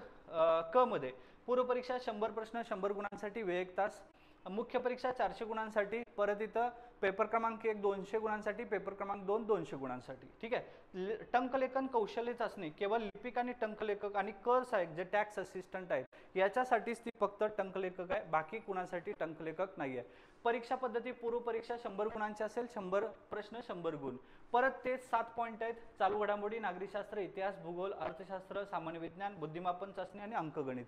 क मध्ये पूर्व परीक्षा 100 प्रश्न 100 गुणांसाठी वेळ 1 तास, मुख्य परीक्षा 400 गुणांसाठी, परत इथं पेपर क्रमांक 1 200 गुणांसाठी, पेपर क्रमांक 2 200 गुणांसाठी. ठीक आहे. टंकलेखन कौशल्य चाचणी केवळ लिपिक आणि टंकलेखक आणि कर सहाय्यक जे टॅक्स असिस्टंट आहेत याच्यासाठीच ती फक्त टंकलेखक आहे, बाकी कुणासाठी टंकलेखक नाही आहे. परीक्षा पद्धती पूर्व परीक्षा 100 गुणांची असेल, 100 प्रश्न 100 गुण. परत तेच 7 पॉईंट आहेत: चालू घडामोडी, नागरिकशास्त्र, इतिहास, भूगोल, अर्थशास्त्र, सामान्य विज्ञान, बुद्धिमापन चाचणी आणि अंकगणित.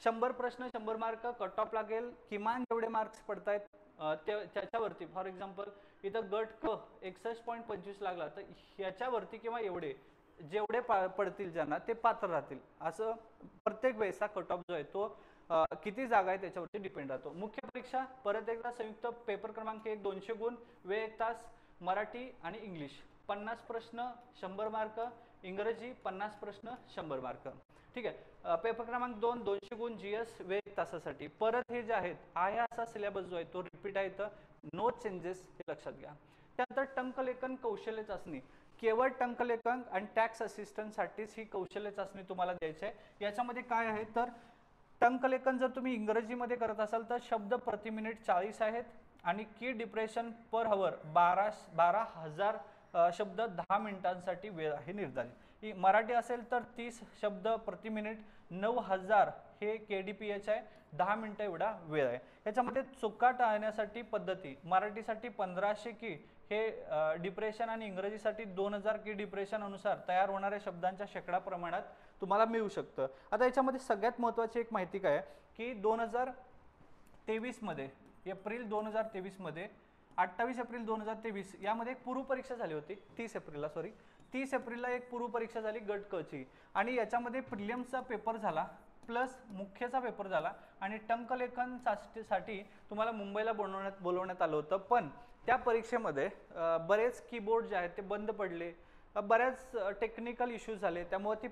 100 प्रश्न 100 मार्क कट ऑफ लागेल, किमान जेवढे मार्क्स पडतायत त्याच्यावरती. फॉर एक्झाम्पल इथं गट क 61.25 लागला, तर ह्याच्यावरती किंवा एवढे जेवढे पडतील ज्यांना ते पात्र राहतील. असं प्रत्येक वेळेचा कट ऑफ जो आहे तो किती जागा आहे त्याच्यावरती डिपेंड राहतो. मुख्य परीक्षा परत एकदा संयुक्त पेपर क्रमांक 1 200 गुण, वेळ 1 तास, मराठी आणि इंग्लिश 50 प्रश्न 100 मार्क, इंग्रजी 50 प्रश्न 100 मार्क. ठीक आहे. पेपर क्रमांक 2 200 गुण जीएस, वेळ 1 तासासाठी. परत हे जे आहेत आहे असा सिलेबस जो आहे तो रिपीट आहे, तर नो चेंजेस हे लक्षात घ्या. त्यानंतर टंकलेखन कौशल्य चाचणी, केवळ टंकलेखन आणि टॅक्स असिस्टंटसाठीच ही कौशल्य चाचणी तुम्हाला द्यायची आहे. याच्यामध्ये काय आहे तर टंकलेखन जर तुम्ही इंग्रजीमध्ये करत असाल तर शब्द प्रति मिनिट 40 आहेत आणि की डिप्रेशन पर हवर 12,000 शब्द 10 मिनिटांसाठी वेळ आहे निर्धारित. मराठी असेल तर 30 शब्द प्रति मिनिट 9,000 हे KDPH आहे, 10 मिनिटं एवढा वेळ आहे. याच्यामध्ये चुका टाळण्यासाठी पद्धती, मराठीसाठी 1500 की हे डिप्रेशन आणि इंग्रजीसाठी 2000 की डिप्रेशन अनुसार तयार होणाऱ्या शब्दांच्या शेकडा प्रमाणात तुम्हाला मिळू शकतं. आता याच्यामध्ये सगळ्यात महत्त्वाची एक माहिती काय आहे की 2023 मध्ये एप्रिल 2023 मध्ये 28 एप्रिल 2023 यामध्ये एक पूर्व परीक्षा झाली होती. 30 एप्रिलला एक पूर्व परीक्षा झाली गट क ची, आणि याच्यामध्ये प्रिलिम्सचा पेपर झाला प्लस मुख्यचा पेपर झाला आणि टंकलेखन साठी तुम्हाला मुंबईला बोलवण्यात आलं होतं. पण त्या परीक्षेमध्ये बरेच कीबोर्ड जे आहेत ते बंद पडले, बऱ्याच टेक्निकल इश्यूज झाले, त्यामुळे ती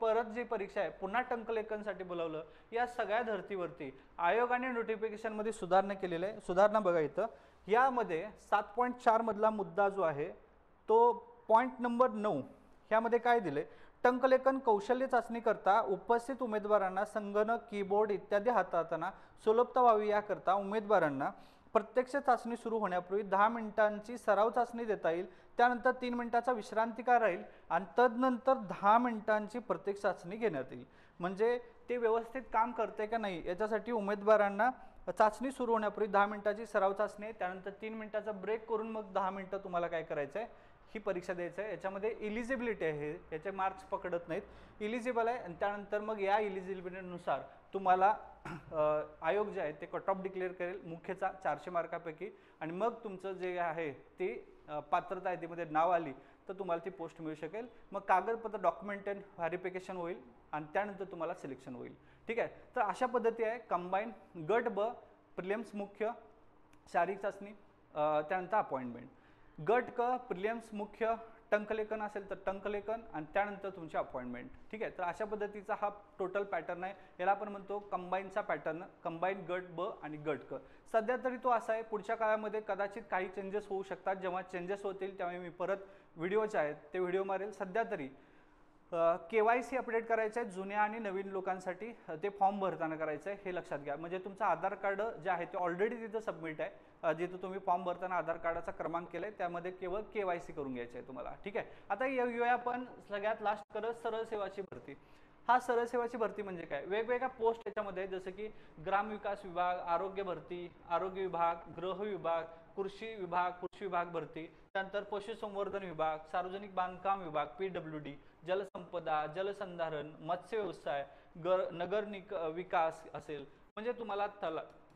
परत जी परीक्षा आहे पुन्हा टंकलेखनसाठी बोलावलं. या सगळ्या धर्तीवरती आयोगाने नोटिफिकेशनमध्ये सुधारणा केलेली आहे. सुधारणा बघा इथं, यामध्ये 7.4 मधला मुद्दा जो आहे तो पॉईंट नंबर 9 ह्यामध्ये काय दिले, टंकलेखन कौशल्य चाचणी करता उपस्थित उमेदवारांना संगणक, कीबोर्ड इत्यादी हाताळताना सुलभता व्हावी याकरता उमेदवारांना प्रत्यक्ष चाचणी सुरू होण्यापूर्वी 10 मिनिटांची सराव चाचणी देता येईल. त्यानंतर 3 मिनिटाचा विश्रांती काळ राहील आणि तदनंतर 10 मिनिटांची प्रत्यक्ष चाचणी घेण्यात येईल. म्हणजे ते व्यवस्थित काम करते का नाही याच्यासाठी उमेदवारांना चाचणी सुरू होण्यापूर्वी 10 मिनिटाची सराव चाचणी, त्यानंतर 3 मिनिटाचा ब्रेक करून मग 10 मिनिटं तुम्हाला काय करायचं आहे ही परीक्षा द्यायचं आहे. याच्यामध्ये इलिजिबिलिटी आहे, याचे मार्क्स पकडत नाहीत, इलिजिबल आहे. आणि त्यानंतर मग या इलिजिबिलिटीनुसार तुम्हाला आयोग जे आहे ते कट ऑफ डिक्लेअर करेल मुख्यचा 400 मार्कापैकी, आणि मग तुमचं जे आहे ते पात्रता यादीमध्ये नाव आली तर तुम्हाला ती पोस्ट मिळू शकेल. मग कागदपत्र डॉक्युमेंट व्हेरिफिकेशन होईल आणि त्यानंतर तुम्हाला सिलेक्शन होईल. ठीक आहे. तर अशा पद्धती आहे कंबाईन गट ब, प्रिलिम्स मुख्य, शारीरिक चाचणी, त्यानंतर अपॉइंटमेंट. गट क प्रिलिम्स मुख्य, टंकलेखन असेल तर टंकलेखन आणि त्यानंतर तुमची अपॉइंटमेंट. ठीक आहे. तर अशा पद्धतीचा हा टोटल पॅटर्न आहे. याला आपण म्हणतो कंबाईनचा पॅटर्न, कंबाईन गट ब आणि गट क. सध्या तरी तो असा आहे, पुढच्या काळामध्ये कदाचित काही चेंजेस होऊ शकतात. जेव्हा चेंजेस होतील त्यावेळी मी परत व्हिडिओचे आहेत ते व्हिडिओ मारेल. सध्या तरी KYC अपडेट करायचं आहे जुन्या आणि नवीन लोकांसाठी, ते फॉर्म भरताना करायचं आहे हे लक्षात घ्या. म्हणजे तुमचं आधार कार्ड जे आहे ते ऑलरेडी तिथं सबमिट आहे, जिथं तुम्ही फॉर्म भरताना आधार कार्डाचा क्रमांक केलाय त्यामध्ये केवळ KYC करून घ्यायचं आहे तुम्हाला. ठीक आहे. आता येऊया आपण सगळ्यात लास्ट करत सरळ सेवाची भरती. हा सरळ सेवाची भरती म्हणजे काय, वेगवेगळ्या पोस्ट याच्यामध्ये जसं की ग्रामविकास विभाग, आरोग्य भरती, आरोग्य विभाग, गृह विभाग, कृषी विभाग भरती, त्यानंतर पशुसंवर्धन विभाग, सार्वजनिक बांधकाम विभाग PWD, जलसंपदा, जलसंधारण, मत्स्य व्यवसाय, नगर विकास असेल, म्हणजे तुम्हाला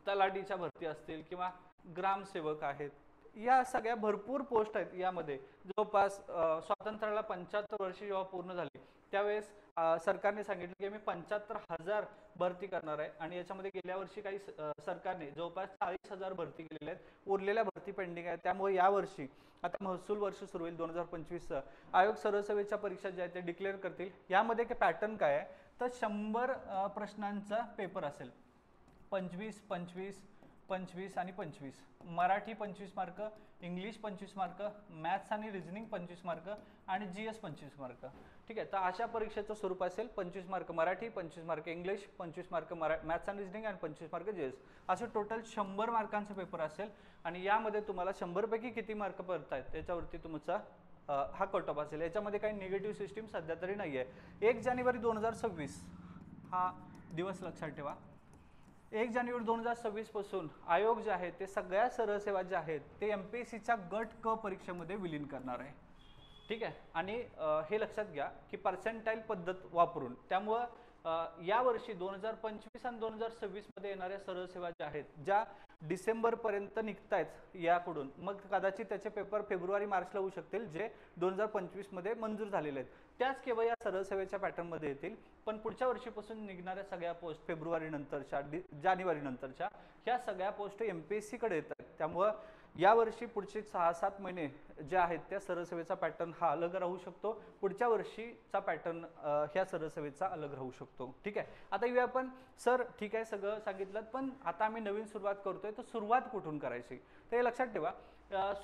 तलाठीच्या भरती असतील किंवा ग्रामसेवक आहेत, या सगळ्या भरपूर पोस्ट आहेत. यामध्ये जवळपास स्वातंत्र्याला 75 वर्षे जेव्हा पूर्ण झाली त्यावेळेस सरकारने सांगितलं की आम्ही 75,000 भरती करणार आहे, आणि याच्यामध्ये गेल्या वर्षी काही सरकारने जवळपास 40,000 भरती केलेल्या आहेत. उरलेल्या भरती पेंडिंग आहे. त्यामुळे यावर्षी आता महसूल वर्ष सुरू होईल 2025चं, आयोग सरळ सेवेच्या परीक्षा ज्या आहेत ते डिक्लेअर करतील. यामध्ये काय पॅटर्न काय आहे तर 100 प्रश्नांचा पेपर असेल, 25, 25, 25 आणि 25. Marathi 25 mark, English 25 mark, maths आणि रिजनिंग 25 मार्क आणि GS 25 मार्क. ठीक आहे. तर अशा परीक्षेचं स्वरूप असेल 25 mark Marathi, 25 mark English, 25 mark maths आणि रिजनिंग आणि 25 मार्क GS, असं टोटल 100 मार्कांचा पेपर असेल. आणि यामध्ये तुम्हाला 100 पैकी किती मार्क पडत आहेत त्याच्यावरती तुमचा हा कट ऑफ असेल. याच्यामध्ये काही निगेटिव्ह सिस्टीम सध्या तरी नाही आहे. 1 जानेवारी 2026 हा दिवस लक्षात ठेवा. 1 जानेवारी 2026 पासून आयोग जे आहे ते सगळ्या सरळ सेवा ज्या आहेत ते MPSCच्या गट क परीक्षेमध्ये विलीन करणार आहे. ठीक आहे. आणि हे लक्षात घ्या की पर्सेंटाईल पद्धत वापरून, त्यामुळं यावर्षी 2025 आणि 2026 मध्ये येणाऱ्या सरळ सेवा ज्या आहेत, ज्या डिसेंबर पर्यंत निघतायत याकडून, मग कदाचित त्याचे पेपर फेब्रुवारी मार्चला होऊ शकतील, जे 2025 मध्ये मंजूर झालेले आहेत, त्याच केवळ या सरळ सेवेच्या पॅटर्नमध्ये येतील. पण पुढच्या वर्षीपासून निघणाऱ्या सगळ्या पोस्ट फेब्रुवारी नंतरच्या, जानेवारी नंतरच्या, ह्या सगळ्या पोस्ट MPSC कडे येतात. त्यामुळं यावर्षी पुढचे 6-7 महिने जे आहेत त्या सरळ सेवेचा पॅटर्न हा अलग राहू शकतो, पुढच्या वर्षीचा पॅटर्न ह्या सरळ सेवेचा अलग राहू शकतो. ठीक आहे, आता येऊया आपण, सर ठीक आहे सगळं सांगितलं, पण आता आम्ही नवीन सुरुवात करतोय, तर सुरुवात कुठून करायची, तर हे लक्षात ठेवा.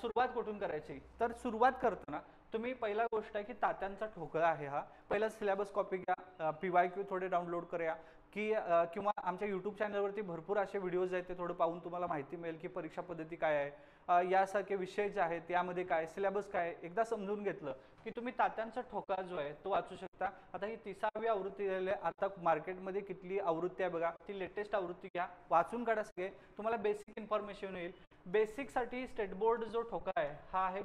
सुरुवात कुठून करायची, तर सुरुवात करताना तुम्ही पहिला गोष्ट आहे की तात्यांचा ठोकळा आहे हा, पहिला सिलेबस कॉपी घ्या, PYQ थोडे डाउनलोड करूया, की किंवा आमच्या यूट्यूब चॅनलवरती भरपूर असे व्हिडिओज आहेत, ते थोडं पाहून तुम्हाला माहिती मिळेल की परीक्षा पद्धती काय आहे, यासारखे विषय जे आहेत यामध्ये काय, सिलेबस काय, एकदा समजून घेतलं की तुम्ही तात्यांचा ठोकळा जो आहे तो वाचू शकता. आता ही 30वी आवृत्ती झालेली आहे, आता मार्केटमध्ये किती आवृत्ती आहे बघा, ती लेटेस्ट आवृत्ती घ्या, वाचून काढा सगळे, तुम्हाला बेसिक इन्फॉर्मेशन येईल. बेसिकसाठी स्टेट बोर्ड जो ठोकळा आहे हा आहे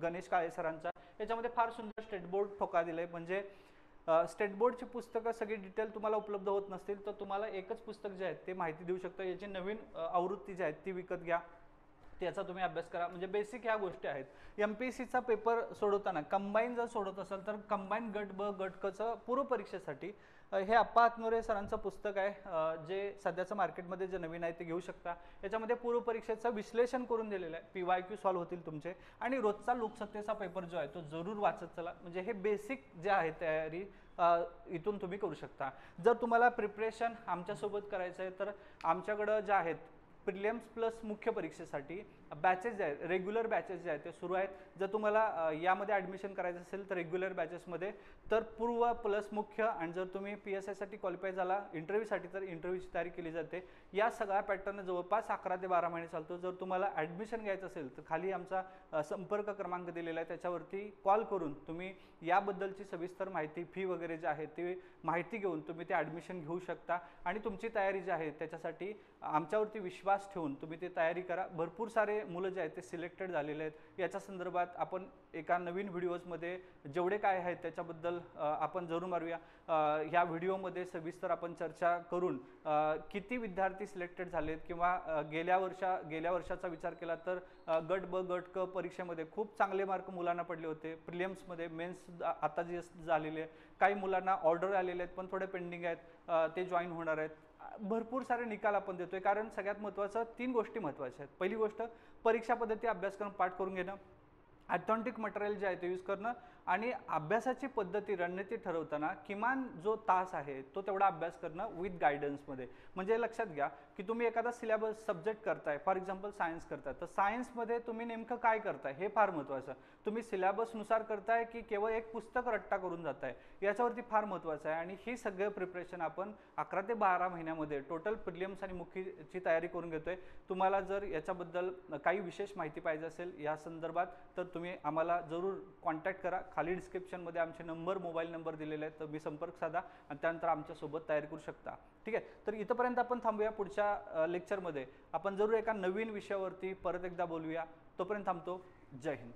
गणेश काळे सरांचा, याच्यामध्ये फार सुंदर स्टेट बोर्ड ठोकळा दिलाय. म्हणजे स्टेट बोर्डची पुस्तकं सगळी डिटेल तुम्हाला उपलब्ध होत नसतील, तर तुम्हाला एकच पुस्तक जे आहे ते माहिती देऊ शकतं. याची नवीन आवृत्ती जी आहे ती विकत घ्या, त्याचा तुम्ही अभ्यास करा. म्हणजे बेसिक ह्या गोष्टी आहेत. MPSCचा पेपर सोडवताना कंबाईन जर सोडत असाल तर कंबाईन गट ब गट क चं पूर्व परीक्षेसाठी हे अप्पा हातनोरे सरांचं पुस्तक आहे, जे सध्याचं मार्केटमध्ये जे नवीन आहे ते घेऊ शकता. याच्यामध्ये पूर्व परीक्षेचं विश्लेषण करून दिलेलं आहे, PYQ सॉल्व्ह होतील तुमचे, आणि रोजचा लोकसत्तेचा पेपर जो आहे तो जरूर वाचत चला. म्हणजे हे बेसिक जे आहे तयारी इथून तुम्ही करू शकता. जर तुम्हाला प्रिपरेशन आमच्यासोबत करायचं आहे तर आमच्याकडं जे आहेत प्रिलिम्स प्लस मुख्य परीक्षेसाठी बॅचेस जे आहेत, रेग्युलर बॅचेस जे आहेत ते सुरू आहेत. जर तुम्हाला यामध्ये ॲडमिशन करायचं असेल तर रेग्युलर बॅचेसमध्ये, तर पूर्व प्लस मुख्य, आणि जर तुम्ही PSI साठी क्वालिफाय झाला इंटरव्ह्यूसाठी तर इंटरव्ह्यूची तयारी केली जाते. या सगळ्या पॅटर्न जवळपास 11 ते 12 महिने चालतो. जर तुम्हाला ॲडमिशन घ्यायचं असेल तर खाली आमचा संपर्क क्रमांक दिलेला आहे, त्याच्यावरती कॉल करून तुम्ही याबद्दलची सविस्तर माहिती, फी वगैरे जे आहे ते माहिती घेऊन तुम्ही ते ॲडमिशन घेऊ शकता. आणि तुमची तयारी जी आहे त्याच्यासाठी आमच्यावरती विश्वास ठेवून तुम्ही ते तयारी करा. भरपूर सारे मुलं जे आहेत ते सिलेक्टेड झालेले आहेत. याच्या संदर्भात आपण एका नवीन व्हिडिओजमध्ये जेवढे काय आहेत त्याच्याबद्दल आपण जरूर मारूया. ह्या व्हिडिओमध्ये सविस्तर आपण चर्चा करून किती विद्यार्थी सिलेक्टेड झालेत, किंवा गेल्या वर्षाचा विचार केला तर गट ब गट क परीक्षेमध्ये खूप चांगले मार्क मुलांना पडले होते. प्रिलिम्समध्ये, मेन्स आता जे झालेले, काही मुलांना ऑर्डर आलेले आहेत पण थोडे पेंडिंग आहेत, ते जॉईन होणार आहेत. भरपूर सारे निकाल आपण देतोय, कारण सगळ्यात महत्त्वाचं 3 गोष्टी महत्त्वाच्या आहेत. पहिली गोष्ट परीक्षा पद्धती अभ्यासक्रम पाठ करून घेणं, ऑथेंटिक मटेरियल जे आहे ते यूज करणं, आणि अभ्यासाची पद्धती रणनीती ठरवताना किमान जो तास आहे तो तेवढा अभ्यास करणं विथ गायडन्समध्ये. म्हणजे लक्षात घ्या की तुम्ही एखादा सिलेबस सब्जेक्ट करताय, फॉर एक्झाम्पल सायन्स करताय, तर सायन्समध्ये तुम्ही नेमकं काय करताय हे फार महत्त्वाचं. तुम्ही सिलेबसनुसार करताय की केवळ एक पुस्तक रट्टा करून जाताय, याच्यावरती फार महत्त्वाचं आहे. आणि ही सगळं प्रिपरेशन आपण 11 ते 12 महिन्यामध्ये टोटल प्रिलिम्स आणि मुख्यची तयारी करून घेतोय. तुम्हाला जर याच्याबद्दल काही विशेष माहिती पाहिजे असेल या संदर्भात तर तुम्ही आम्हाला जरूर कॉन्टॅक्ट करा. खाली डिस्क्रिप्शनमध्ये आमचे नंबर, मोबाईल नंबर दिलेले आहेत, तर मी संपर्क साधा आणि त्यानंतर आमच्यासोबत तयारी करू शकता. ठीक आहे, तर इथंपर्यंत आपण थांबूया. पुढच्या लेक्चरमध्ये आपण जरूर एका नवीन विषयावरती परत एकदा बोलूया. तोपर्यंत थांबतो. जय हिंद.